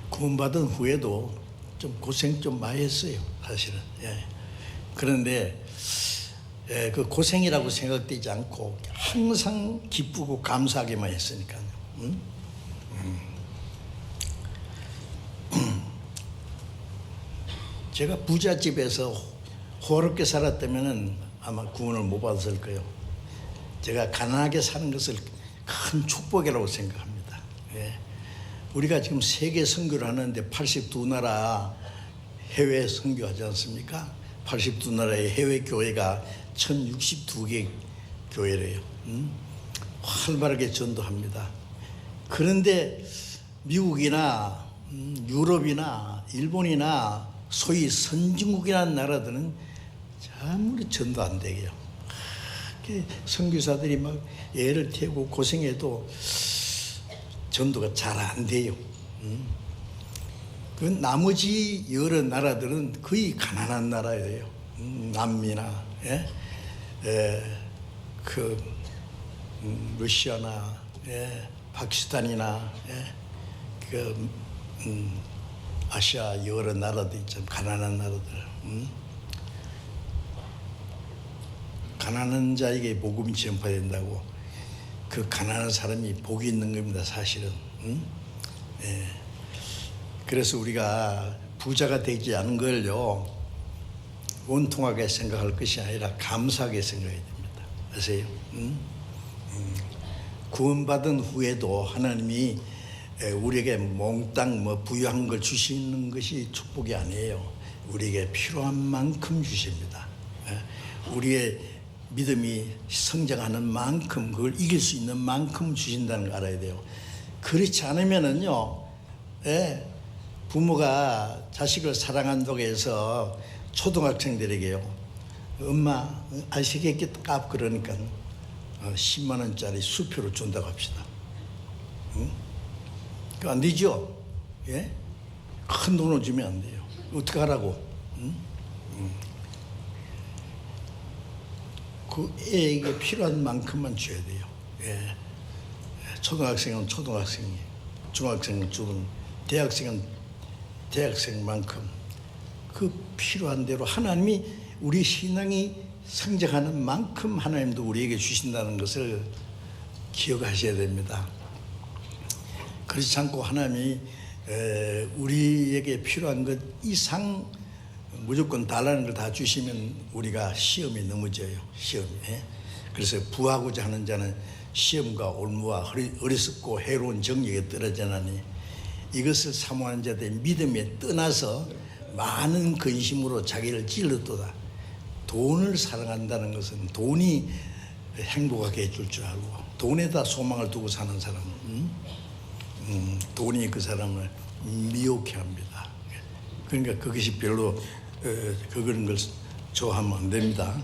구원받은 후에도 좀 고생 좀 많이 했어요, 사실은. 그런데 그 고생이라고 생각되지 않고 항상 기쁘고 감사하게만 했으니까요. 제가 부잣집에서 호화롭게 살았다면 아마 구원을 못 받았을 거예요. 제가 가난하게 사는 것을 큰 축복이라고 생각합니다. 우리가 지금 세계 선교를 하는데 82나라 해외 선교하지 않습니까? 82나라의 해외 교회가 1062개 교회래요. 활발하게 전도합니다. 그런데 미국이나 유럽이나 일본이나 소위 선진국이라는 나라들은 아무리 전도 안 되게요. 선교사들이 막 애를 태우고 고생해도 전도가 잘 안 돼요. 그 나머지 여러 나라들은 거의 가난한 나라예요. 남미나 러시아나 파키스탄이나 아시아 여러 나라도 좀 가난한 나라들. 가난한 자에게 복음이 전파된다고 그 가난한 사람이 복이 있는 겁니다, 사실은. 그래서 우리가 부자가 되지 않은 걸요 원통하게 생각할 것이 아니라 감사하게 생각해야 됩니다. 아세요? 구원받은 후에도 하나님이 우리에게 몽땅 부유한 걸 주시는 것이 축복이 아니에요. 우리에게 필요한 만큼 주십니다. 우리의 믿음이 성장하는 만큼, 그걸 이길 수 있는 만큼 주신다는 걸 알아야 돼요. 그렇지 않으면은요, 부모가 자식을 사랑한다고 해서 초등학생들에게요. 엄마 아시겠게 값 그러니까 10만 원짜리 수표를 준다고 합시다. 응? 그거 안 되죠? 예? 큰 돈을 주면 안 돼요. 어떻게 하라고? 응? 그 애에게 필요한 만큼만 줘야 돼요. 예. 초등학생은 초등학생이, 중학생은 대학생은 대학생만큼 그 필요한 대로 하나님이 우리 신앙이 성장하는 만큼 하나님도 우리에게 주신다는 것을 기억하셔야 됩니다. 그렇지 않고 하나님이 우리에게 필요한 것 이상 무조건 달라는 걸 다 주시면 우리가 시험에 넘어져요. 시험에. 그래서 부하고자 하는 자는 시험과 올무와 어리석고 해로운 정력에 떨어지나니 이것을 사모하는 자들의 믿음에 떠나서 많은 근심으로 자기를 찔렀도다. 돈을 사랑한다는 것은 돈이 행복하게 해줄 줄 알고 돈에다 소망을 두고 사는 사람은 돈이 그 사람을 미혹해 합니다. 그러니까 그것이 별로 그런 걸 좋아하면 안 됩니다.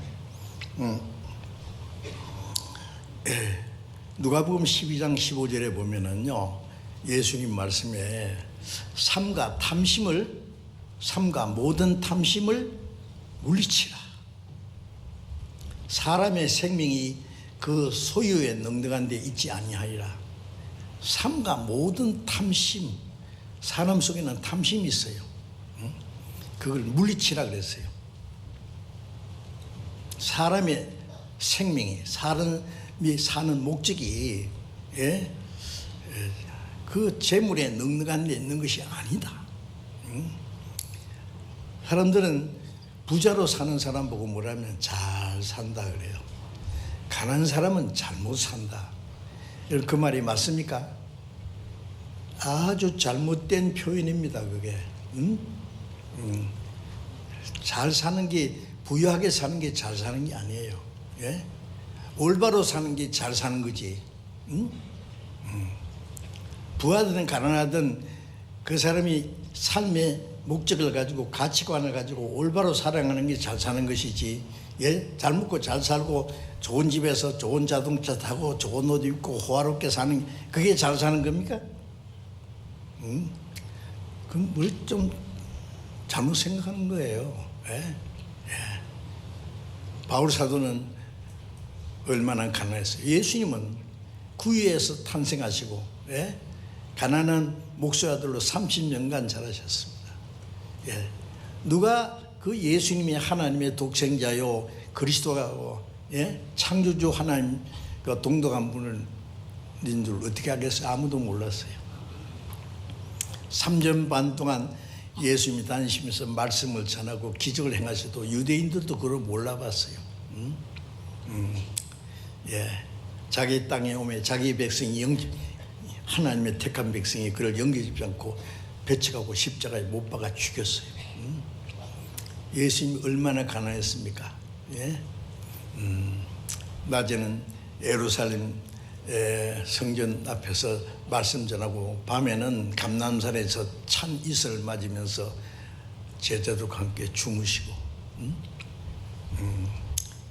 누가복음 12장 15절에 보면은요, 예수님 말씀에 삼가 모든 탐심을 물리치라. 사람의 생명이 그 소유에 넉넉한 데 있지 아니하리라. 삼가 모든 탐심, 사람 속에는 탐심이 있어요. 그걸 물리치라 그랬어요. 사람의 생명이, 사람이 사는 목적이 그 재물에 넉넉한 데 있는 것이 아니다. 사람들은 부자로 사는 사람 보고 뭐라면 잘 산다 그래요. 가난한 사람은 잘못 산다. 그 말이 맞습니까? 아주 잘못된 표현입니다. 그게. 잘 사는 게, 부유하게 사는 게 잘 사는 게 아니에요. 예? 올바로 사는 게 잘 사는 거지. 부하든 가난하든 그 사람이 삶의 목적을 가지고 가치관을 가지고 올바로 살아가는 게 잘 사는 것이지. 예? 잘 먹고 잘 살고 좋은 집에서 좋은 자동차 타고 좋은 옷 입고 호화롭게 사는 그게 잘 사는 겁니까? 그럼 뭘 좀 잘못 생각하는 거예요. 예? 예. 바울 사도는 얼마나 가난했어요. 예수님은 구유에서 탄생하시고 가난한 목수 아들로 30년간 자라셨습니다. 예. 누가 그 예수님이 하나님의 독생자요 그리스도가 창조주 하나님과 동등한 분인 줄 어떻게 알겠어요? 아무도 몰랐어요. 3년 반 동안 예수님이 다니시면서 말씀을 전하고 기적을 행하셔도 유대인들도 그걸 몰라봤어요. 예. 자기 땅에 오면 자기 백성이 하나님의 택한 백성이 그를 영접하지 않고 배척하고 십자가에 못 박아 죽였어요. 예수님이 얼마나 가난했습니까? 예? 낮에는 예루살렘 성전 앞에서 말씀 전하고 밤에는 감람산에서 찬 이슬을 맞으면서 제자들과 함께 주무시고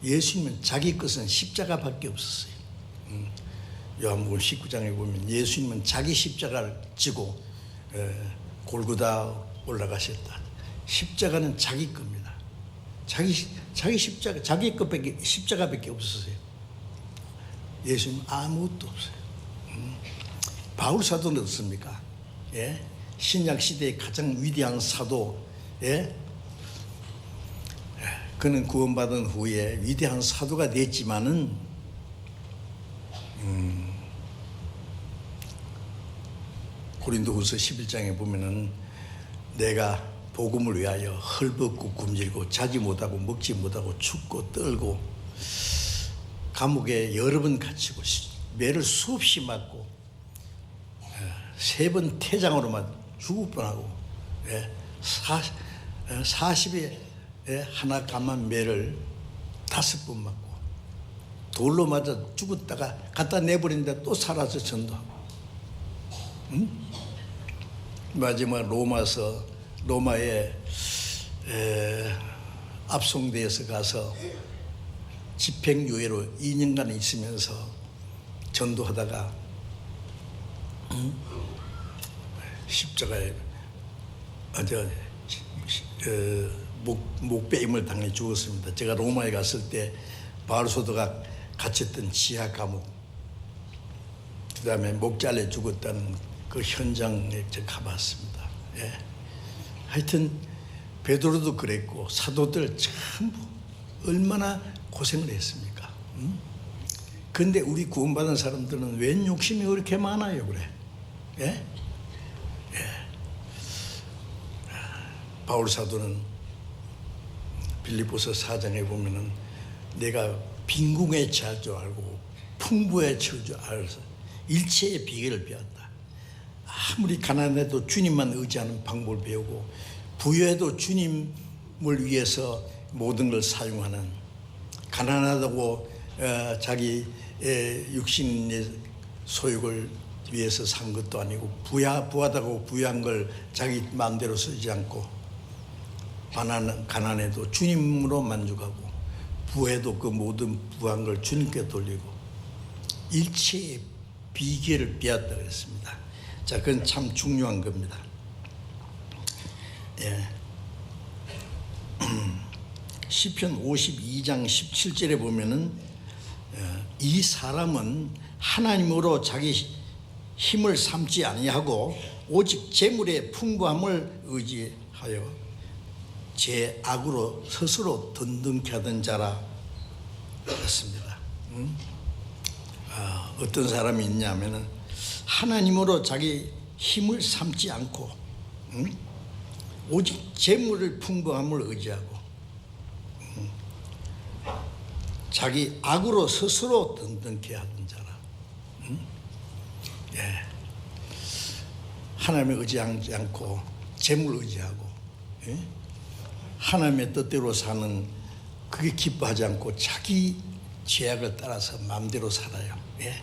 예수님은 자기 것은 십자가밖에 없었어요. 요한복음 19장에 보면 예수님은 자기 십자가를 지고 골고다 올라가셨다. 십자가는 자기 겁니다. 자기 십자가, 자기 것밖에 십자가밖에 없었어요. 예수님 아무것도 없어요. 바울 사도는 어떻습니까? 예? 신약 시대의 가장 위대한 사도, 그는 구원받은 후에 위대한 사도가 됐지만은 고린도후서 11장에 보면은 내가 복음을 위하여 헐벗고 굶질고 자지 못하고 먹지 못하고 춥고 떨고 감옥에 여러 번 갇히고 매를 수없이 맞고 3번 태장으로만 죽을 뻔하고 40에 하나 감한 매를 5번 맞고 돌로 맞아 죽었다가 갖다 내버린데 또 살아서 전도하고 마지막 로마의 압송대에서 가서 집행유예로 2년간 있으면서 전도하다가 십자가에 목배임을 당해 죽었습니다. 제가 로마에 갔을 때 바울소도가 갇혔던 지하 감옥, 그 다음에 목 잘려 죽었다는 그 현장에 제가 가봤습니다. 예. 하여튼 베드로도 그랬고 사도들 전부 얼마나 고생을 했습니까? 근데 우리 구원받은 사람들은 웬 욕심이 그렇게 많아요, 그래? 예? 예. 바울 사도는 빌립보서 4장에 보면은 내가 빈궁에 처할 줄 알고 풍부에 처할 줄 알아서 일체의 비결을 배웠다. 아무리 가난해도 주님만 의지하는 방법을 배우고 부유해도 주님을 위해서 모든 걸 사용하는, 가난하다고 자기 육신의 소욕을 위해서 산 것도 아니고 부하다고 부유한 걸 자기 마음대로 쓰지 않고 가난해도 주님으로 만족하고 부해도 그 모든 부한 걸 주님께 돌리고 일체의 비결을 배웠다 그랬습니다. 자, 그건 참 중요한 겁니다. 예. 시편 52장 17절에 보면은 이 사람은 하나님으로 자기 힘을 삼지 아니하고 오직 재물의 풍부함을 의지하여 제 악으로 스스로 든든케 하던 자라 그랬습니다. 어떤 사람이 있냐면은 하나님으로 자기 힘을 삼지 않고 오직 재물의 풍부함을 의지하고 자기 악으로 스스로 든든케 하던 자라. 예. 하나님을 의지하지 않고 재물을 의지하고, 예? 하나님의 뜻대로 사는, 그게 기뻐하지 않고 자기 죄악을 따라서 마음대로 살아요. 예?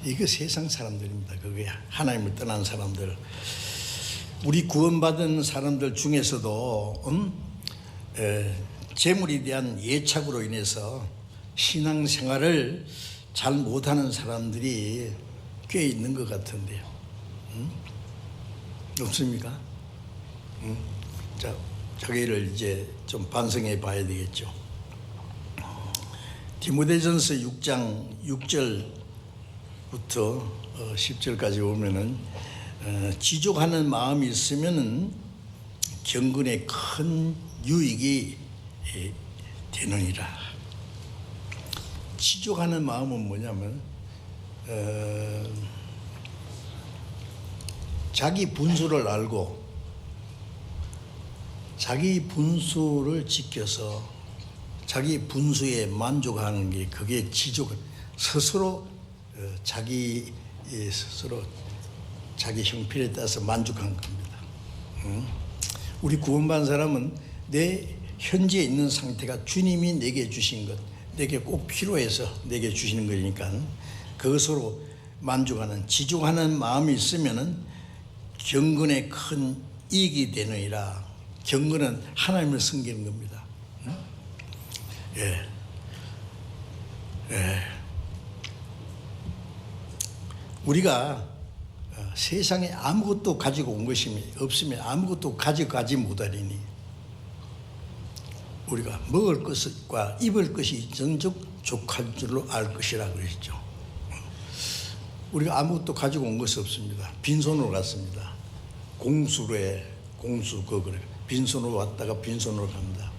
이거 세상 사람들입니다. 그게 하나님을 떠난 사람들. 우리 구원받은 사람들 중에서도 재물에 대한 예착으로 인해서 신앙생활을 잘 못하는 사람들이 꽤 있는 것 같은데요. 없습니까? 자, 자기를 이제 좀 반성해 봐야 되겠죠. 디모데전서 6장 6절부터 10절까지 보면은 지족하는 마음이 있으면은 경건에 큰 유익이 되느니라. 지족하는 마음은 뭐냐면 자기 분수를 알고 자기 분수를 지켜서 자기 분수에 만족하는 게, 그게 지족, 스스로 자기 형편에 따라서 만족한 겁니다. 우리 구원받은 사람은 내 현재 있는 상태가 주님이 내게 주신 것, 내게 꼭 필요해서 내게 주시는 거니까 그것으로 만족하는, 지족하는 마음이 있으면은 경건에 큰 이익이 되느니라. 경건은 하나님을 섬기는 겁니다. 예. 예. 우리가 세상에 아무것도 가지고 온 것이 없으면 아무것도 가져가지 못하리니 우리가 먹을 것과 입을 것이 정족족할 줄로 알 것이라 그랬죠. 우리가 아무것도 가지고 온 것이 없습니다. 빈손으로 갔습니다. 공수로에 공수 그래. 빈손으로 왔다가 빈손으로 갑니다.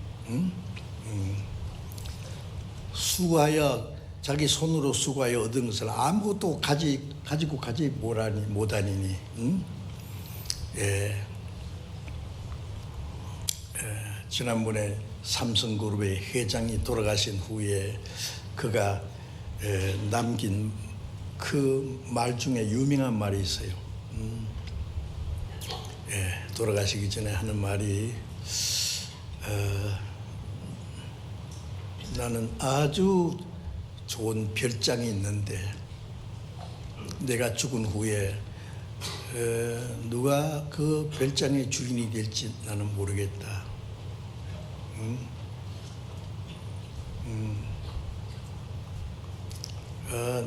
수고하여 자기 손으로 수고하여 얻은 것을 아무것도 가지고 가지 못하니니. 예. 지난번에 삼성그룹의 회장이 돌아가신 후에 그가 남긴 그 말 중에 유명한 말이 있어요. 돌아가시기 전에 하는 말이 나는 아주 좋은 별장이 있는데 내가 죽은 후에 누가 그 별장의 주인이 될지 나는 모르겠다.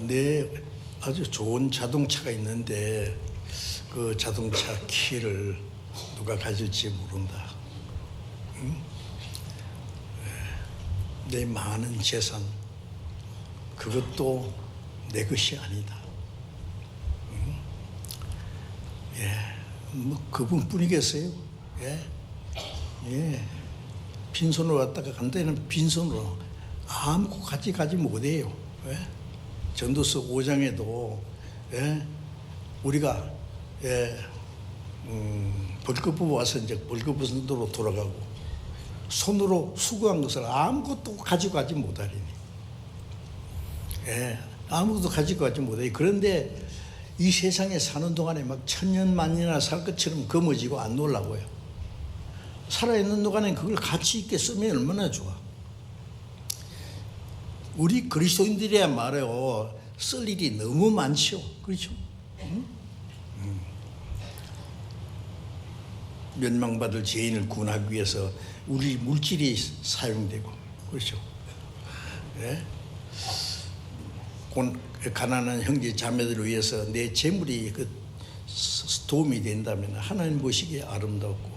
내 아주 좋은 자동차가 있는데 그 자동차 키를 누가 가질지 모른다. 내 많은 재산 그것도 내 것이 아니다. 뭐 그분뿐이겠어요. 빈손으로 왔다가 간다는 빈손으로 아무것도 가지 못해요. 전도서 5장에도 우리가 벌거벗어 와서 이제 벌거벗은 대로 돌아가고 손으로 수고한 것을 아무것도 가지고 가지 못하리니. 아무것도 가지고 가지 못해. 그런데 이 세상에 사는 동안에 막 천년만년이나 살 것처럼 거머쥐고 안 놀라고요. 살아있는 동안에 그걸 가치 있게 쓰면 얼마나 좋아. 우리 그리스도인들이야 말이요, 쓸 일이 너무 많죠. 그렇죠? 멸망받을 죄인을 구원하기 위해서 우리 물질이 사용되고, 그렇죠? 가난한 형제 자매들을 위해서 내 재물이 도움이 된다면 하나님 보시기에 아름답고,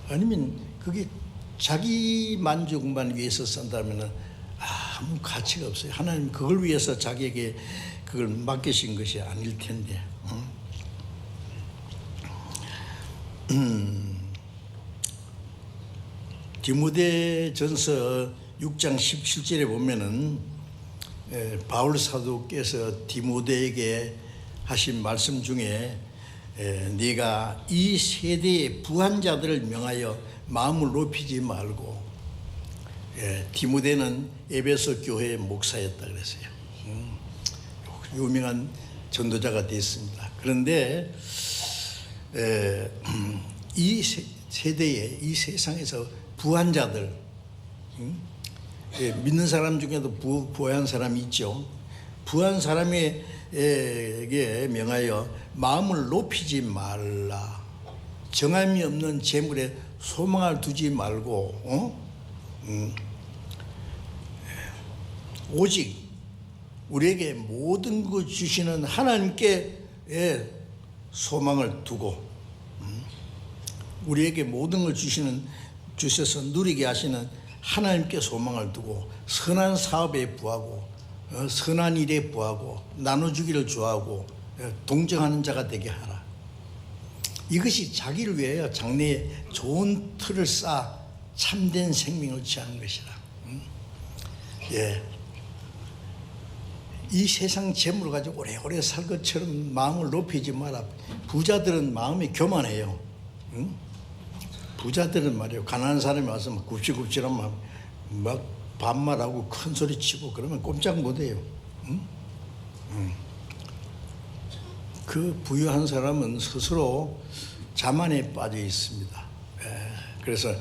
아니면 그게 자기 만족만 위해서 쓴다면 아무 가치가 없어요. 하나님 그걸 위해서 자기에게 그걸 맡기신 것이 아닐 텐데. 디모데전서 6장 17절에 보면은 바울 사도께서 디모데에게 하신 말씀 중에 네가 이 세대의 부한자들을 명하여 마음을 높이지 말고, 디모데는 에베소 교회의 목사였다 그랬어요. 유명한 전도자가 됐습니다. 그런데 이 세대에 이 세상에서 부한자들, 믿는 사람 중에도 부한 사람이 있죠. 부한 사람에게 명하여 마음을 높이지 말라. 정함이 없는 재물에 소망을 두지 말고, 오직 우리에게 모든 것 주시는 하나님께 소망을 두고, 우리에게 모든 걸 주셔서 누리게 하시는 하나님께 소망을 두고, 선한 사업에 부하고, 선한 일에 부하고, 나눠주기를 좋아하고, 동정하는 자가 되게 하라. 이것이 자기를 위하여 장래에 좋은 틀을 쌓아 참된 생명을 취하는 것이라. 이 세상 재물을 가지고 오래오래 살 것처럼 마음을 높이지 마라. 부자들은 마음이 교만해요. 부자들은 말이에요, 가난한 사람이 와서 막 굽실굽실하면 막 반말하고 큰 소리 치고 그러면 꼼짝 못해요. 그 부유한 사람은 스스로 자만에 빠져 있습니다. 그래서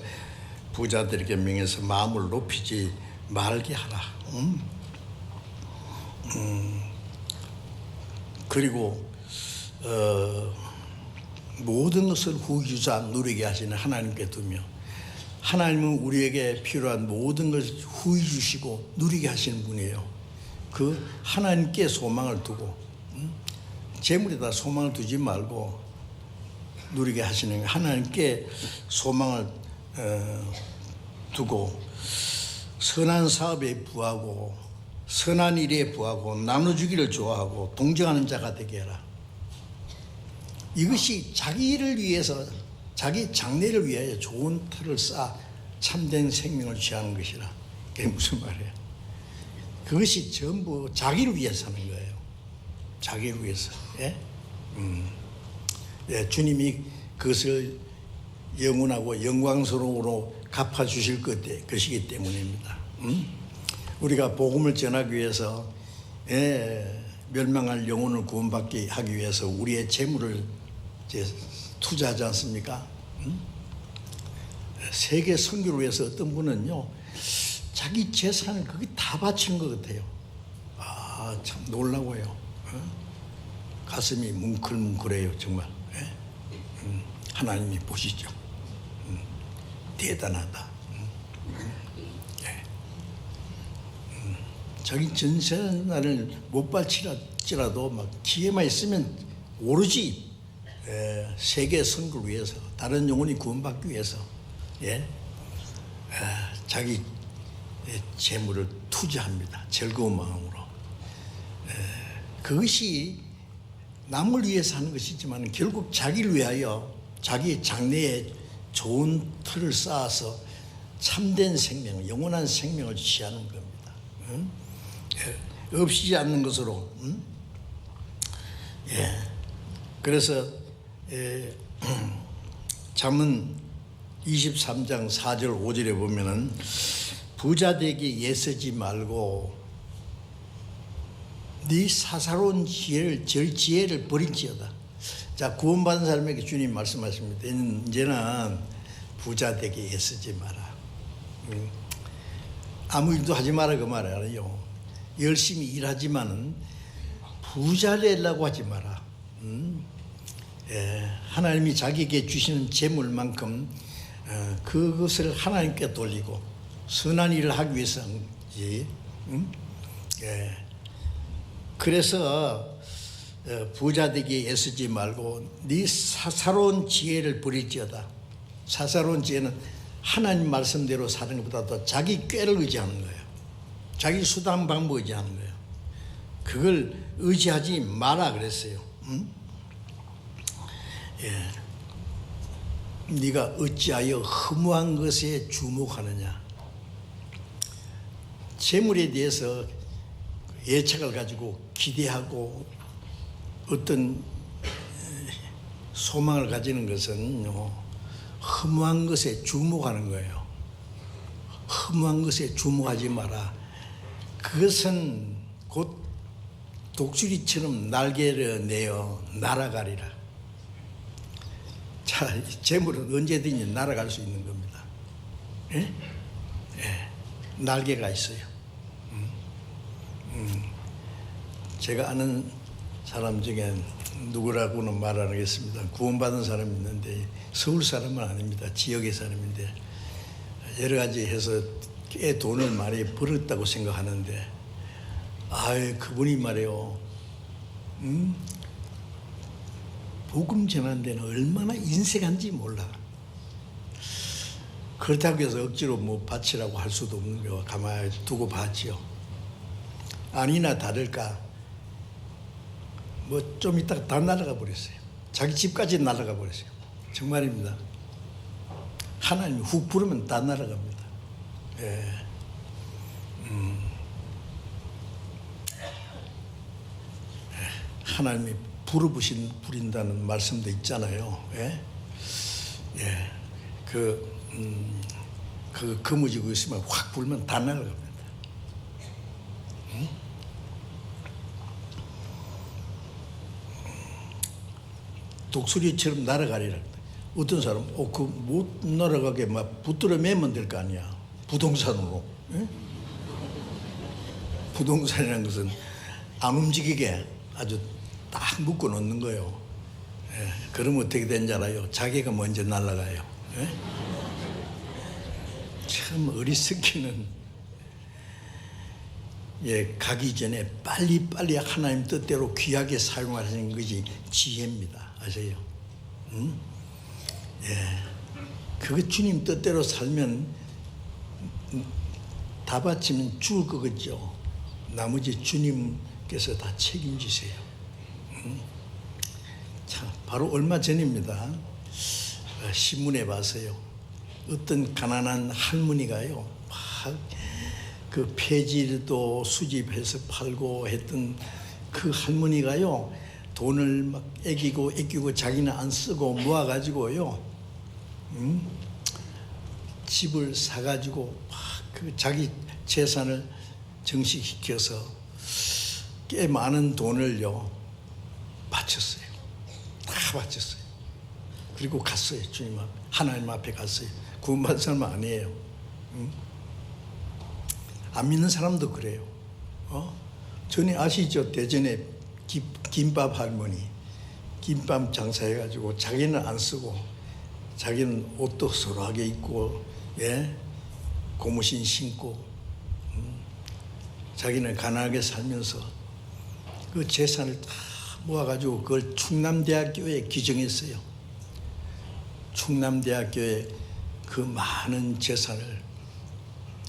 부자들에게 명해서 마음을 높이지 말게 하라. 그리고 모든 것을 후유자 누리게 하시는 하나님께 두며, 하나님은 우리에게 필요한 모든 것을 후히 주시고 누리게 하시는 분이에요. 그 하나님께 소망을 두고, 재물에다 소망을 두지 말고 누리게 하시는 하나님께 소망을 두고, 선한 사업에 부하고 선한 일에 부하고 나눠주기를 좋아하고 동정하는 자가 되게 해라. 이것이 자기를 위해서, 자기 장래를 위하여 좋은 틀을 쌓아 참된 생명을 취하는 것이라. 그게 무슨 말이에요? 그것이 전부 자기를 위해서 하는 거예요. 자기를 위해서. 주님이 그것을 영원하고 영광스러움으로 갚아주실 것이기 때문입니다. 우리가 복음을 전하기 위해서 멸망할 영혼을 구원받게 하기 위해서 우리의 재물을 이제 투자하지 않습니까? 세계 선교를 위해서 어떤 분은요, 자기 재산을 거기 다 바친 것 같아요. 참 놀라워요. 가슴이 뭉클뭉클해요, 정말. 하나님이 보시죠. 대단하다. 자기 전생날을 못 바칠지라도 막 기회만 있으면 오로지 세계 선교를 위해서, 다른 영혼이 구원받기 위해서 자기 재물을 투자합니다. 즐거운 마음으로. 그것이 남을 위해서 하는 것이지만 결국 자기를 위하여 자기 장래에 좋은 틀을 쌓아서 참된 생명, 영원한 생명을 취하는 겁니다. 없이지 않는 것으로. 그래서 잠언 23장 4절 5절에 보면은 부자 되기 애쓰지 말고 네 사사로운 지혜를 버린지어다. 자, 구원받은 사람에게 주님 말씀하십니다. 이제는 부자 되기 애쓰지 마라. 아무 일도 하지 마라 그 말이에요. 열심히 일하지만은 부자 되려고 하지 마라. 하나님이 자기에게 주시는 재물만큼 그것을 하나님께 돌리고 선한 일을 하기 위해서인지. 그래서 부자 되기 애쓰지 말고 네 사사로운 지혜를 버릴지어다. 사사로운 지혜는 하나님 말씀대로 사는 것보다도 자기 꾀를 의지하는 거예요. 자기 수단 방법 의지하는 거예요. 그걸 의지하지 마라 그랬어요. 네가 어찌하여 허무한 것에 주목하느냐. 재물에 대해서 예측을 가지고 기대하고 어떤 소망을 가지는 것은 허무한 것에 주목하는 거예요. 허무한 것에 주목하지 마라. 그것은 곧 독수리처럼 날개를 내어 날아가리라. 자, 재물은 언제든지 날아갈 수 있는 겁니다. 날개가 있어요. 제가 아는 사람 중에 누구라고는 말 안 하겠습니다. 구원받은 사람이 있는데 서울 사람은 아닙니다. 지역의 사람인데 여러 가지 해서 꽤 돈을 많이 벌었다고 생각하는데 그분이 말이에요. 복음 전하는 데는 얼마나 인색한지 몰라. 그렇다고 해서 억지로 뭐 바치라고 할 수도 없는 거 가만히 두고 봤지요. 아니나 다를까 뭐 좀 있다가 다 날아가 버렸어요. 자기 집까지 날아가 버렸어요. 정말입니다. 하나님이 훅 부르면 다 날아갑니다. 하나님이 부린다는 말씀도 있잖아요. 그 거무지고 있으면 확 불면 다 날아갑니다. 독수리처럼 날아가리라. 어떤 사람, 그 못 날아가게 막 붙들어 매면 될 거 아니야. 부동산으로. 부동산이라는 것은 안 움직이게 아주 딱 묶어 놓는 거예요. 그러면 어떻게 되는지 알아요? 자기가 먼저 날아가요. 참 어리석기는 가기 전에 빨리빨리 하나님 뜻대로 귀하게 사용하시는 것이 지혜입니다. 아세요? 그거 주님 뜻대로 살면 다 바치면 죽을 거겠죠. 나머지 주님께서 다 책임지세요. 참, 바로 얼마 전입니다. 신문에 봤어요. 어떤 가난한 할머니가요, 막 그 폐지도 수집해서 팔고 했던 그 할머니가요, 돈을 막 애기고 자기는 안 쓰고 모아가지고요, 집을 사가지고 막 그 자기 재산을 증식시켜서 꽤 많은 돈을요 바쳤어요. 다 바쳤어요. 그리고 갔어요. 주님 앞에, 하나님 앞에 갔어요. 구원받은 사람은 아니에요. 안 믿는 사람도 그래요. 전에 아시죠? 대전에 김밥 할머니, 김밥 장사해가지고 자기는 안 쓰고 자기는 옷도 서로하게 입고 예, 고무신 신고 자기는 가난하게 살면서 그 재산을 다 모아가지고 그걸 충남대학교에 기증했어요. 충남대학교에 그 많은 재산을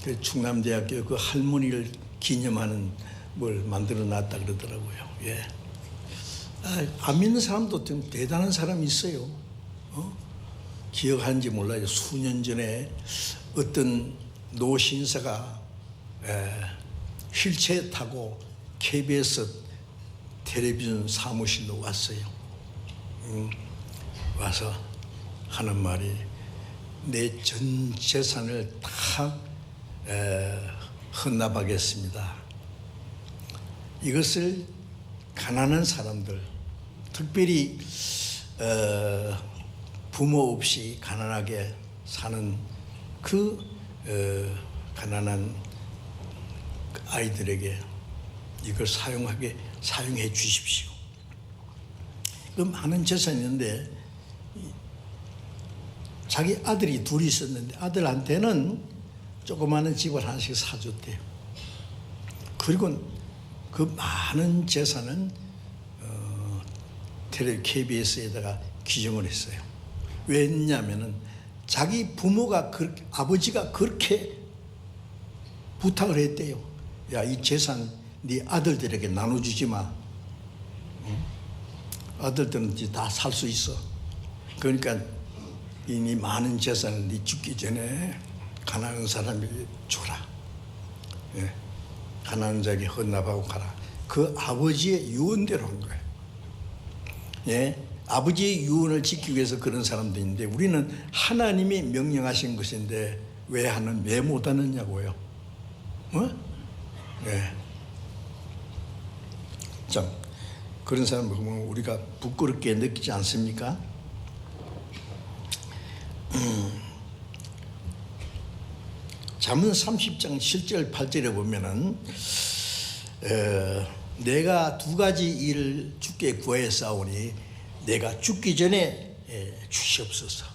그 충남대학교 그 할머니를 기념하는 뭘 만들어 놨다 그러더라고요. 예. 안 믿는 사람도 좀 대단한 사람이 있어요. 기억하는지 몰라요. 수년 전에 어떤 노 신사가 휠체어 타고 KBS 텔레비전 사무실로 왔어요. 와서 하는 말이 내 전 재산을 다 헌납하겠습니다. 이것을 가난한 사람들, 특별히 부모 없이 가난하게 사는 그 가난한 아이들에게 이걸 사용해 주십시오. 그 많은 재산이 있는데 자기 아들이 둘이 있었는데 아들한테는 조그마한 집을 하나씩 사줬대요. 그리고 그 많은 재산은 KBS에다가 기증을 했어요. 왜냐하면은 자기 부모가 아버지가 그렇게 부탁을 했대요. 야, 이 재산 네 아들들에게 나눠주지 마. 아들들은 다 살 수 있어. 그러니까 이 많은 재산을 네 죽기 전에 가난한 사람에게 줘라. 예. 가난한 자에게 헌납하고 가라. 그 아버지의 유언대로 한 거예요. 예. 아버지의 유언을 지키기 위해서 그런 사람도 있는데 우리는 하나님이 명령하신 것인데 왜 못하느냐고요. 네. 참 그런 사람 보면 우리가 부끄럽게 느끼지 않습니까? 잠언 30장 7절 8절에 보면은 내가 두 가지 일을 주께 구하였사오니 내가 죽기 전에 주시옵소서.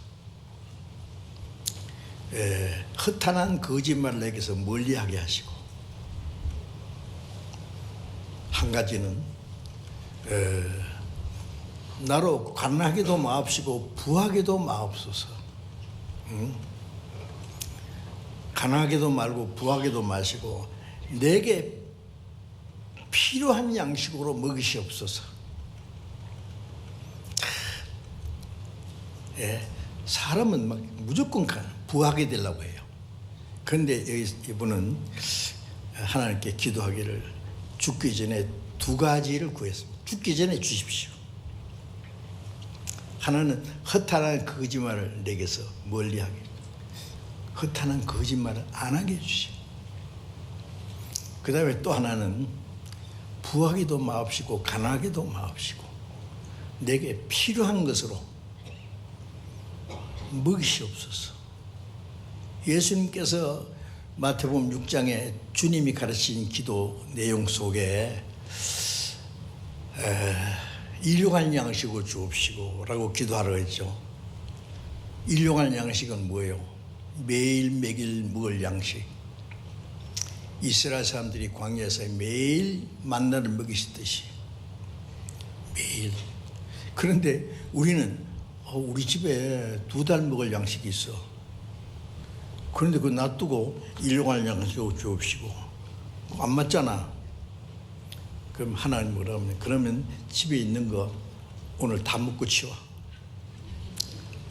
허탄한 거짓말을 내게서 멀리하게 하시고, 한 가지는 나로 가난하게도 마옵시고 부하게도 마옵소서. 가난하게도 말고 부하게도 마시고 내게 필요한 양식으로 먹이시옵소서. 사람은 막 무조건 부하게 되려고 해요. 그런데 이분은 하나님께 기도하기를 죽기 전에 두 가지를 구했습니다. 죽기 전에 주십시오. 하나는 허탄한 거짓말을 내게서 멀리하게, 허탄한 거짓말을 안 하게 해주시오. 그 다음에 또 하나는 부하기도 마옵시고 가난하기도 마옵시고 내게 필요한 것으로 먹이시옵소서. 예수님께서 마태복음 6장에 주님이 가르친 기도 내용 속에 일용할 양식을 주옵시고 라고 기도하라고 했죠. 일용할 양식은 뭐예요? 매일 먹일 먹을 양식. 이스라엘 사람들이 광야에서 매일 만나를 먹이시듯이 매일. 그런데 우리는 우리 집에 2달 먹을 양식이 있어. 그런데 그거 놔두고 일용할 양식을 주옵시고 안 맞잖아. 그럼 하나님 뭐라 하면 그러면 집에 있는 거 오늘 다 먹고 치워.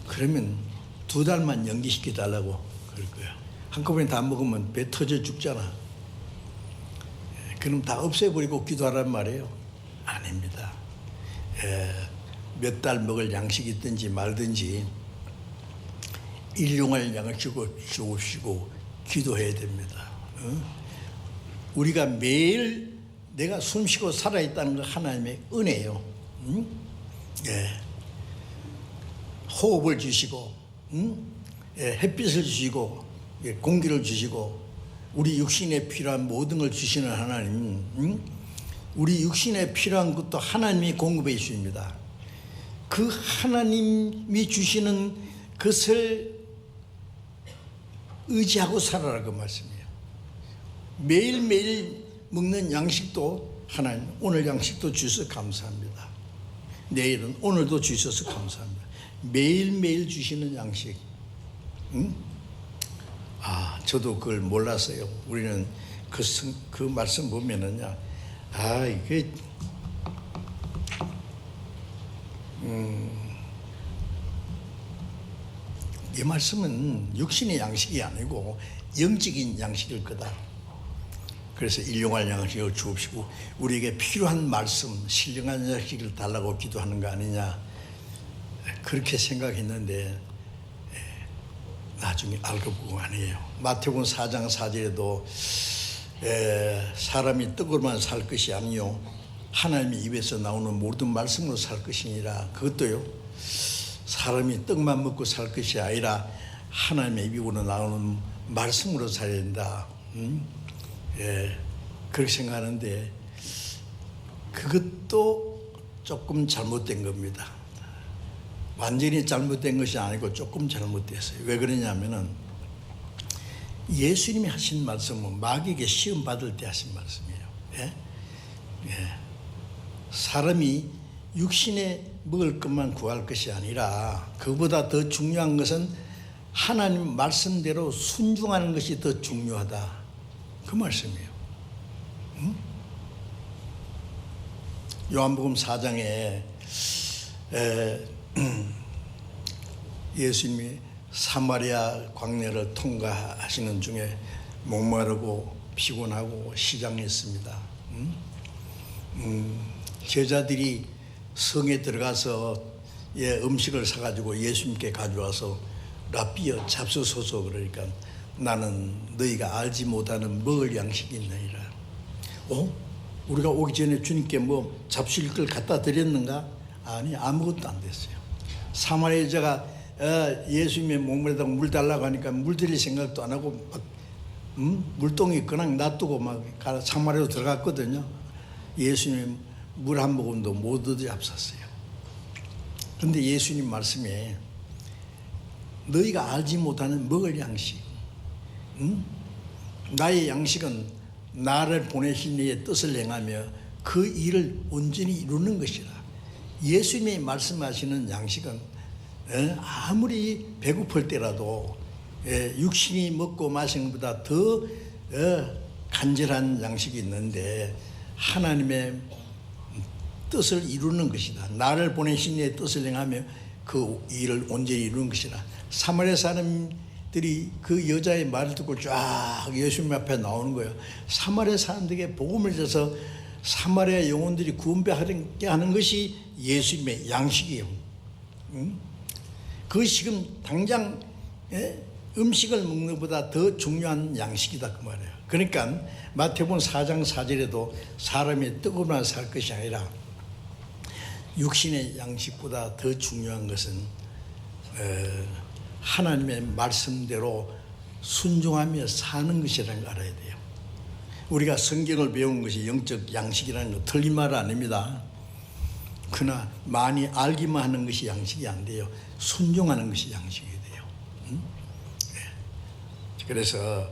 그러면 2달만 연기시켜 달라고 그럴 거야. 한꺼번에 다 먹으면 배 터져 죽잖아. 그럼 다 없애버리고 기도하란 말이에요. 아닙니다. 몇 달 먹을 양식이 있든지 말든지 일용할 양식을 주옵시고 기도해야 됩니다. 우리가 매일 내가 숨쉬고 살아있다는 건 하나님의 은혜예요. 호흡을 주시고 햇빛을 주시고 공기를 주시고 우리 육신에 필요한 모든 걸 주시는 하나님, 우리 육신에 필요한 것도 하나님이 공급해 주십니다. 그 하나님이 주시는 것을 의지하고 살아라 그 말씀이에요. 매일매일 먹는 양식도 하나님 오늘 양식도 주셔서 감사합니다. 내일은 오늘도 주셔서 감사합니다. 매일매일 주시는 양식. 응? 저도 그걸 몰랐어요. 우리는 그 말씀 보면은요. 이게 이 말씀은 육신의 양식이 아니고 영적인 양식일 거다. 그래서 일용할 양식을 주옵시고 우리에게 필요한 말씀, 신령한 양식을 달라고 기도하는 거 아니냐 그렇게 생각했는데 나중에 알고 보고 아니에요. 마태복음 4장 4절에도 사람이 떡으로만 살 것이 아니요 하나님의 입에서 나오는 모든 말씀으로 살 것이니라. 그것도요 사람이 떡만 먹고 살 것이 아니라 하나님의 입으로 나오는 말씀으로 살아야 된다. 그렇게 생각하는데 그것도 조금 잘못된 겁니다. 완전히 잘못된 것이 아니고 조금 잘못됐어요. 왜 그러냐면은 예수님이 하신 말씀은 마귀에게 시험 받을 때 하신 말씀이에요. 사람이 육신에 먹을 것만 구할 것이 아니라 그보다 더 중요한 것은 하나님 말씀대로 순종하는 것이 더 중요하다. 그 말씀이에요. 요한복음 4장에 예수님이 사마리아 광야를 통과하시는 중에 목마르고 피곤하고 시장했습니다. 제자들이 성에 들어가서 음식을 사가지고 예수님께 가져와서 라비어 잡수소서 그러니까 나는 너희가 알지 못하는 먹을 양식이 있느니라. 우리가 오기 전에 주님께 뭐 잡수실 걸 갖다 드렸는가? 아니, 아무것도 안 됐어요. 사마리아 여자가 예수님의 몸에다가 물 달라고 하니까 물 드릴 생각도 안 하고 막 물동이 그냥 놔두고 막 사마리아로 들어갔거든요. 예수님 물 한 모금도 못 얻어 잡쌌어요. 그런데 예수님 말씀에 너희가 알지 못하는 먹을 양식, 나의 양식은 나를 보내신 이의 뜻을 행하며 그 일을 온전히 이루는 것이라. 예수님이 말씀하시는 양식은 아무리 배고플 때라도 육신이 먹고 마시는 것보다 더 간절한 양식이 있는데 하나님의 뜻을 이루는 것이다. 나를 보내신 이의 뜻을 행하며 그 일을 온전히 이루는 것이다. 사마리아 사람들이 그 여자의 말을 듣고 쫙 예수님 앞에 나오는 거예요. 사마리아 사람들에게 복음을 줘서 사마리아 영혼들이 구원받게 하는 것이 예수님의 양식이에요. 그 지금 당장 음식을 먹는 것보다 더 중요한 양식이다 그 말이에요. 그러니까 마태복음 4장 4절에도 사람이 떡으로만 살 것이 아니라 육신의 양식보다 더 중요한 것은 하나님의 말씀대로 순종하며 사는 것이라는 걸 알아야 돼요. 우리가 성경을 배운 것이 영적 양식이라는 거 틀린 말 아닙니다. 그러나 많이 알기만 하는 것이 양식이 안 돼요. 순종하는 것이 양식이 돼요. 그래서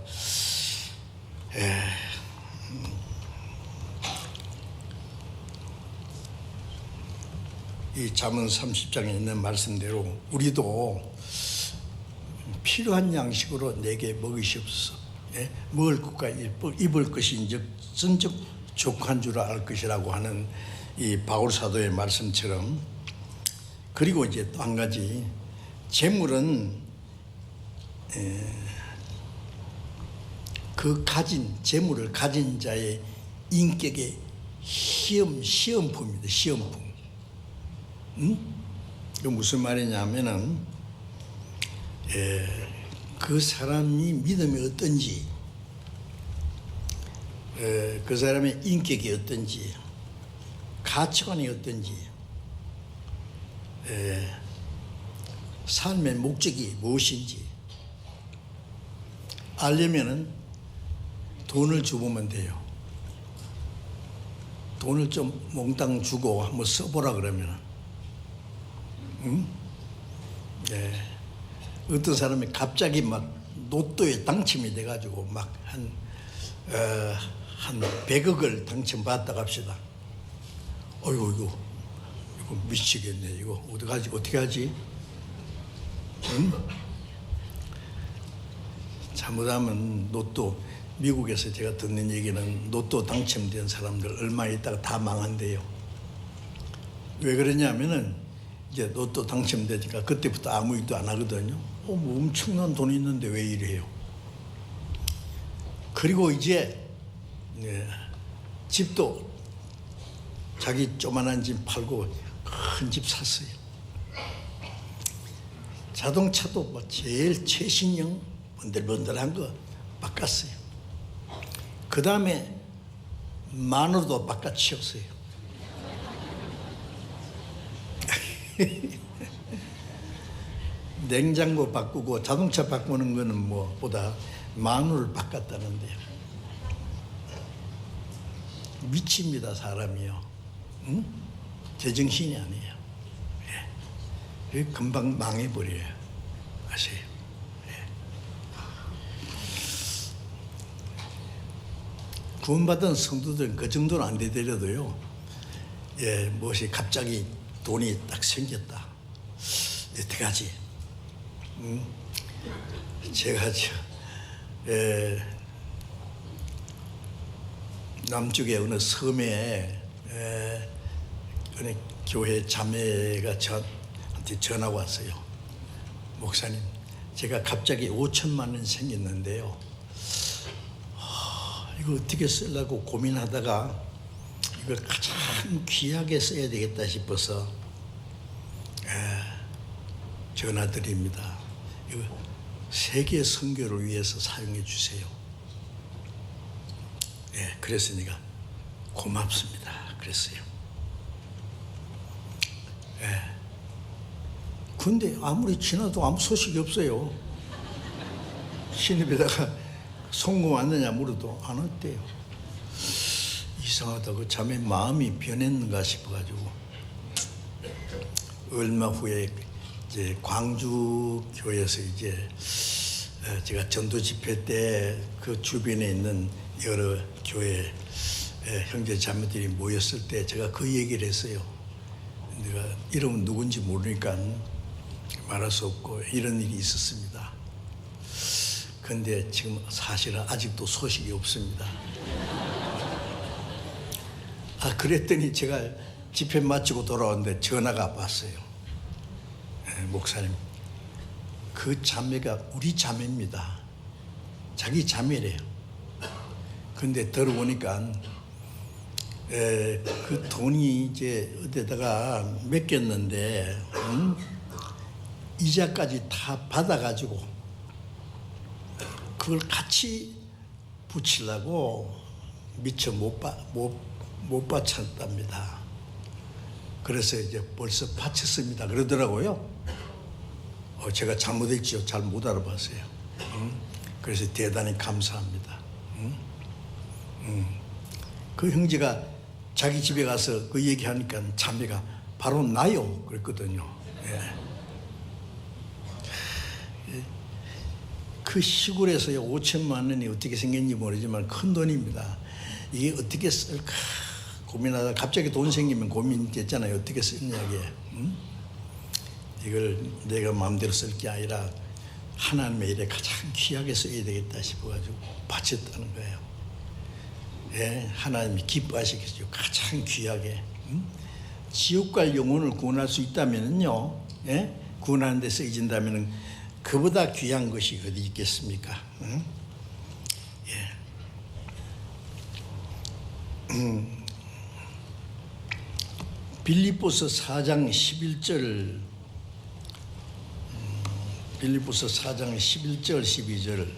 이 잠언 30장에 있는 말씀대로 우리도 필요한 양식으로 내게 먹으시옵소서. 먹을 것과 입을 것인즉 선적 족한 줄 알 것이라고 하는 이 바울 사도의 말씀처럼, 그리고 이제 또 한 가지, 재물은 그 재물을 가진 자의 인격의 시험품입니다. 시험품. 그 무슨 말이냐면은 그 사람이 믿음이 어떤지, 그 사람의 인격이 어떤지, 가치관이 어떤지, 삶의 목적이 무엇인지 알려면은 돈을 주보면 돼요. 돈을 좀 몽땅 주고 한번 써보라 그러면은, 어떤 사람이 갑자기 막 로또에 당첨이 돼가지고 막 한 100억을 당첨받았다 합시다. 어이구 이거 미치겠네. 이거 어떻게 하지? 응? 잘못하면 로또, 미국에서 제가 듣는 얘기는 로또 당첨된 사람들 얼마 있다가 다 망한대요. 왜 그러냐면은 이제 로또 당첨되니까 그때부터 아무 일도 안 하거든요. 뭐 엄청난 돈이 있는데 왜 이래요? 그리고 이제 집도 자기 조만한 집 팔고 큰 집 샀어요. 자동차도 뭐 제일 최신형 번들번들한 거 바꿨어요. 그 다음에 마누라도 바꿔치웠어요. 냉장고 바꾸고 자동차 바꾸는 거는 뭐보다 마누를 바꿨다는데요. 미칩니다, 사람이요. 응? 제정신이 아니에요. 예. 금방 망해버려요. 아세요? 예. 구원받은 성도들은 그 정도는 안 되더라도요. 예, 무엇이 갑자기 돈이 딱 생겼다. 어떡하지? 제가 남쪽의 어느 섬에 어느 교회 자매가 저한테 전화 왔어요. 목사님, 제가 갑자기 5천만 원 생겼는데요. 이거 어떻게 쓰려고 고민하다가 이걸 가장 귀하게 써야 되겠다 싶어서 전화드립니다. 이거 세계 선교를 위해서 사용해 주세요. 예, 그랬으니까 고맙습니다. 그랬어요. 예. 근데 아무리 지나도 아무 소식이 없어요. 신입에다가 송금 왔느냐 물어도 안 왔대요. 이상하다. 그 자매 마음이 변했는가 싶어가지고 얼마 후에 이제 광주 교회에서 이제 제가 전도 집회 때 그 주변에 있는 여러 교회 형제 자매들이 모였을 때 제가 그 얘기를 했어요. 내가 이름은 누군지 모르니까 말할 수 없고 이런 일이 있었습니다. 근데 지금 사실은 아직도 소식이 없습니다. 그랬더니 제가 집회 마치고 돌아왔는데 전화가 왔어요. 목사님, 그 자매가 우리 자매입니다. 자기 자매래요. 근데 들어보니까 그 돈이 이제 어디다가 맡겼는데 이자까지 다 받아가지고 그걸 같이 붙이려고 미처 못 바쳤답니다. 그래서 이제 벌써 바쳤습니다. 그러더라고요. 제가 잘못했지요. 잘 못 알아봤어요. 그래서 대단히 감사합니다. 그 형제가 자기 집에 가서 그 얘기하니까 자매가 바로 나요 그랬거든요. 예. 그 시골에서요 5천만 원이 어떻게 생겼는지 모르지만 큰 돈입니다. 이게 어떻게 쓸까 고민하다 갑자기 돈 생기면 고민됐잖아요. 어떻게 쓰느냐게. 이걸 내가 마음대로 쓸 게 아니라 하나님의 일에 가장 귀하게 써야 되겠다 싶어가지고 바쳤다는 거예요. 예, 하나님이 기뻐하시겠죠. 가장 귀하게. 지옥 갈 영혼을 구원할 수 있다면요, 예? 구원하는 데 쓰여진다면 그보다 귀한 것이 어디 있겠습니까? 예. 빌립보서 4장 11절 빌립보서 4장 11절 12절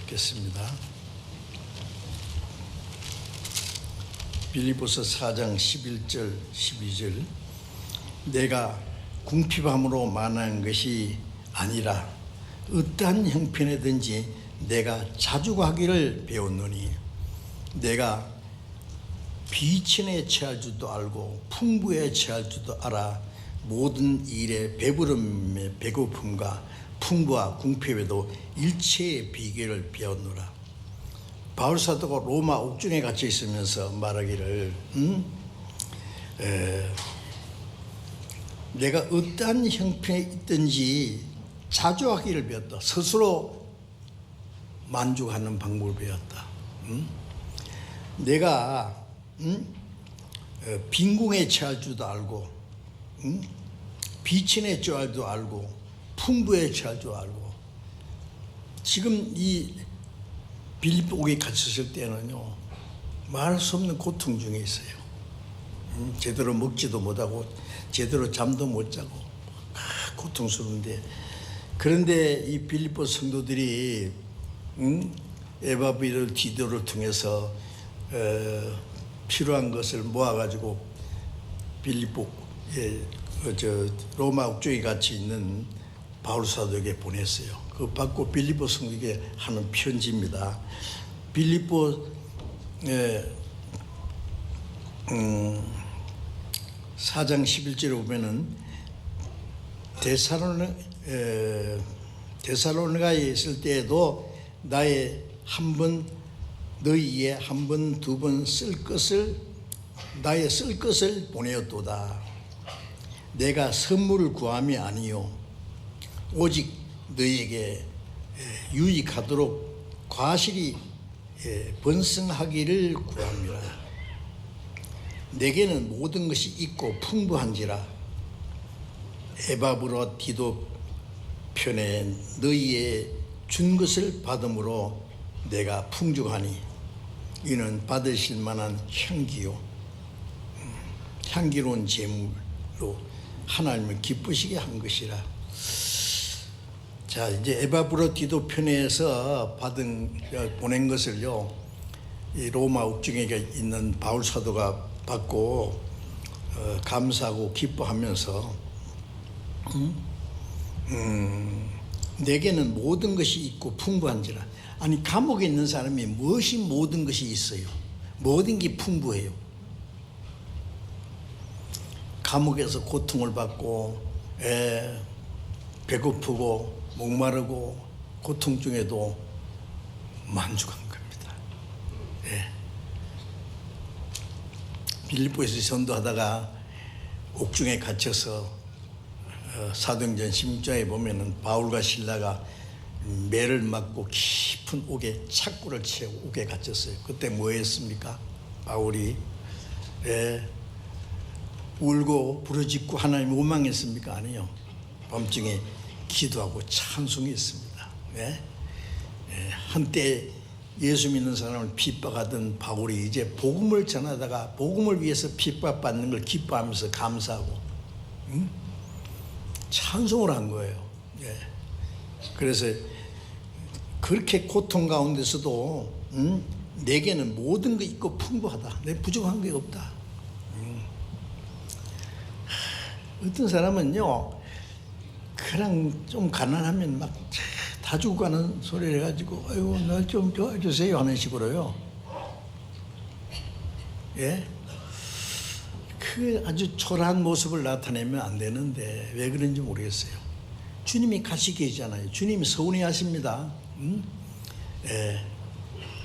읽겠습니다. 빌립보서 4장 11절 12절 내가 궁핍함으로 만한 것이 아니라 어떠한 형편이든지 내가 자족하기를 배웠노니 내가 비천에 처할 줄도 알고 풍부에 처할 줄도 알아 모든 일에 배부름에 배고픔과 풍부와 궁핍에도 일체의 비결을 배웠노라. 바울 사도가 로마 옥중에 갇혀 있으면서 말하기를 내가 어떠한 형편에 있든지 자주하기를 배웠다. 스스로 만족하는 방법을 배웠다. 내가 빈궁에 처할 줄도 알고 비천에 처할 줄도 알고 풍부에 처할 줄도 알고. 지금 이 빌립보 옥에 갇혔을 때는요, 말할 수 없는 고통 중에 있어요. 제대로 먹지도 못하고 제대로 잠도 못 자고 고통스러운데, 그런데 이 빌립보 성도들이 에바브로 디도를 통해서 필요한 것을 모아가지고 빌립보 로마 옥중에 같이 있는 바울 사도에게 보냈어요. 그 받고 빌립보 성도에게 하는 편지입니다. 빌립보 4장 11절에 보면은 데살로니가에 있을 때에도 나의 너희에 한 번, 두 번 나의 쓸 것을 보내었도다. 내가 선물을 구함이 아니요 오직 너희에게 유익하도록 과실이 번성하기를 구합니다. 내게는 모든 것이 있고 풍부한지라 에바브로 디도 편에 너희의 준 것을 받음으로 내가 풍족하니 이는 받으실 만한 향기로운 제물로 하나님을 기쁘시게 한 것이라. 자, 이제 에바브로 디도 편에서 보낸 것을요, 이 로마 옥중에 있는 바울 사도가 받고 감사하고 기뻐하면서 내게는 모든 것이 있고 풍부한지라. 아니, 감옥에 있는 사람이 무엇이 모든 것이 있어요? 모든 게 풍부해요. 감옥에서 고통을 받고 배고프고 목마르고 고통 중에도 만족한 겁니다. 빌립보에서 전도하다가 옥중에 갇혀서 사도행전 16장에 보면은 바울과 실라가 매를 맞고 깊은 옥에 착고를 채우고 옥에 갇혔어요. 그때 뭐 했습니까? 바울이 울고 부르짖고 하나님을 원망했습니까? 아니요. 밤중에 기도하고 찬송했습니다. 한때 예수 믿는 사람을 핍박하던 바울이 이제 복음을 전하다가 복음을 위해서 핍박받는 걸 기뻐하면서 감사하고 찬송을 한 거예요. 그래서 그렇게 고통 가운데서도 내게는 모든 게 있고 풍부하다. 내 부족한 게 없다. 어떤 사람은요, 그냥 좀 가난하면 막 다 주고 가는 소리를 해가지고 아이고 나 좀 도와주세요 하는 식으로요. 그 아주 초라한 모습을 나타내면 안 되는데 왜 그런지 모르겠어요. 주님이 같이 계시잖아요. 주님이 서운해하십니다.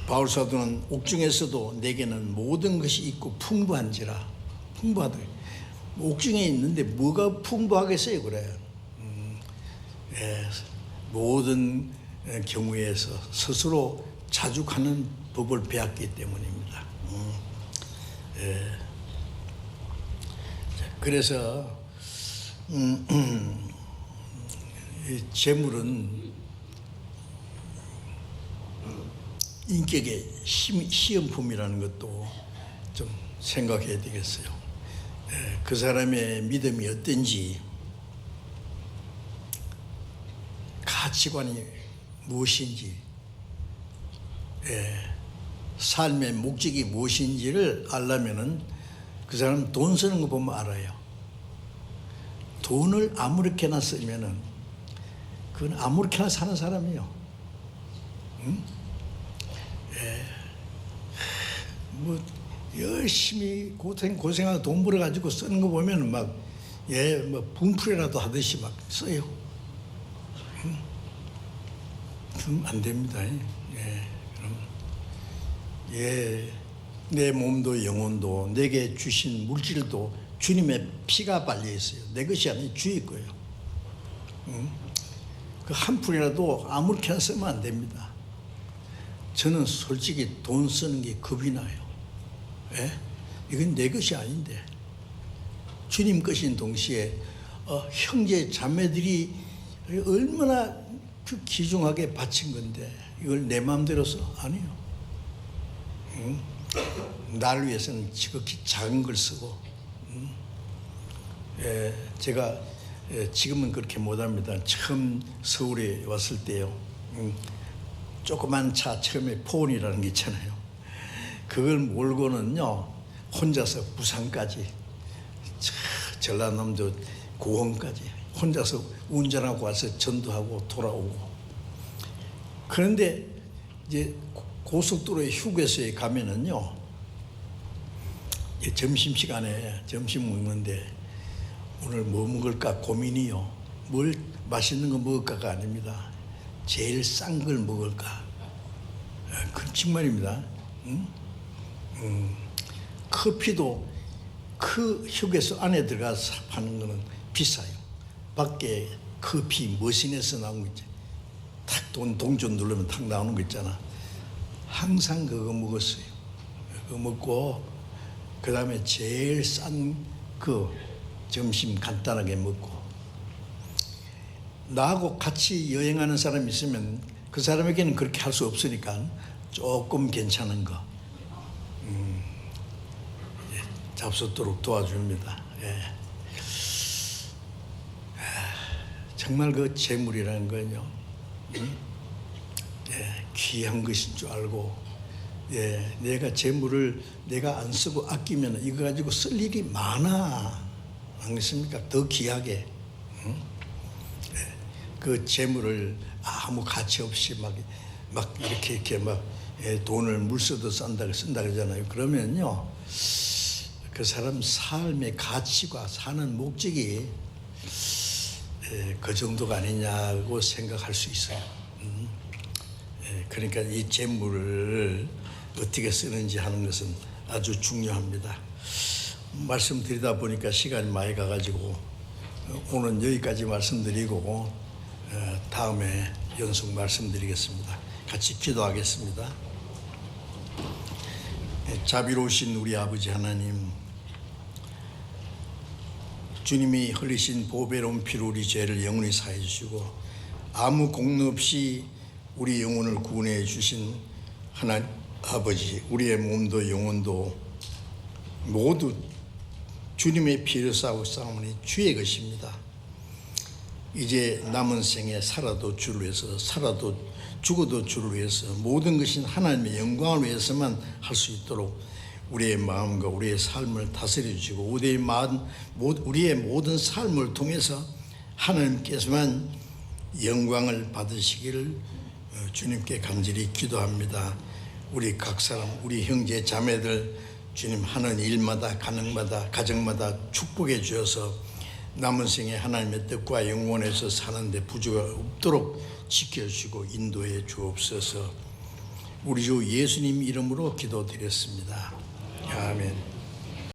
바울 사도는 옥중에서도 내게는 모든 것이 있고 풍부한지라. 풍부하다. 옥중에 있는데 뭐가 풍부하겠어요, 그래. 모든 경우에서 스스로 자족하는 법을 배웠기 때문입니다. 그래서 재물은 인격의 시험품이라는 것도 좀 생각해야 되겠어요. 그 사람의 믿음이 어떤지, 가치관이 무엇인지, 삶의 목적이 무엇인지를 알려면은 그 사람 돈 쓰는 거 보면 알아요. 돈을 아무렇게나 쓰면은 그건 아무렇게나 사는 사람이요. 뭐 열심히 고생하고 돈 벌어가지고 쓰는 거 보면은 막 뭐 분풀이라도 하듯이 막 써요. 그럼 안 됩니다. 예, 그럼 내 몸도 영혼도 내게 주신 물질도 주님의 피가 발려 있어요. 내 것이 아니라 주의 거예요. 그 한 푼이라도 아무렇게나 쓰면 안 됩니다. 저는 솔직히 돈 쓰는 게 겁이 나요. 예? 이건 내 것이 아닌데 주님 것인 동시에 형제 자매들이 얼마나 그 귀중하게 바친 건데 이걸 내 마음대로서 아니요. 나를 위해서는 지극히 작은 걸 쓰고 제가 지금은 그렇게 못합니다. 처음 서울에 왔을 때요. 조그만 차 처음에 포온이라는 게 있잖아요. 그걸 몰고는요 혼자서 부산까지 전라남도 고흥까지 혼자서 운전하고 와서 전도하고 돌아오고. 그런데 이제 고속도로에 휴게소에 가면은요 점심시간에 점심 먹는데 오늘 뭐 먹을까 고민이요. 뭘 맛있는 거 먹을까가 아닙니다. 제일 싼 걸 먹을까. 그 정말입니다. 커피도 그 휴게소 안에 들어가서 파는 거는 비싸요. 밖에 커피 머신에서 나온 거 있지. 탁 동전 누르면 탁 나오는 거 있잖아. 항상 그거 먹었어요. 그거 먹고 그 다음에 제일 싼 그 점심 간단하게 먹고. 나하고 같이 여행하는 사람이 있으면 그 사람에게는 그렇게 할 수 없으니까 조금 괜찮은 거 잡수도록 도와줍니다. 정말 그 재물이라는 건요 귀한 것인 줄 알고 내가 재물을 내가 안 쓰고 아끼면 이거 가지고 쓸 일이 많아. 안 그렇습니까? 더 귀하게 그 재물을 아무 가치 없이 막 이렇게 막 돈을 물써도 쓴다 그러잖아요. 그러면요 그 사람 삶의 가치가 사는 목적이 그 정도가 아니냐고 생각할 수 있어요. 그러니까 이 재물을 어떻게 쓰는지 하는 것은 아주 중요합니다. 말씀드리다 보니까 시간이 많이 가가지고 오늘 여기까지 말씀드리고 다음에 연속 말씀드리겠습니다. 같이 기도하겠습니다. 자비로우신 우리 아버지 하나님, 주님이 흘리신 보배로운 피로 우리 죄를 영원히 사해 주시고 아무 공로 없이 우리 영혼을 구원해 주신 하나님 아버지, 우리의 몸도 영혼도 모두 주님의 피를 싸우니 주의 것입니다. 이제 남은 생에 살아도 주를 위해서, 살아도 죽어도 주를 위해서, 모든 것이 하나님의 영광을 위해서만 할 수 있도록 우리의 마음과 우리의 삶을 다스려 주시고 우리의 모든 삶을 통해서 하나님께서만 영광을 받으시기를 주님께 간절히 기도합니다. 우리 각 사람, 우리 형제 자매들 주님 하는 일마다 가정마다 축복해 주셔서 남은 생에 하나님의 뜻과 영원에서 사는데 부족가 없도록 지켜주시고 인도해 주옵소서. 우리 주 예수님 이름으로 기도드렸습니다. 아멘.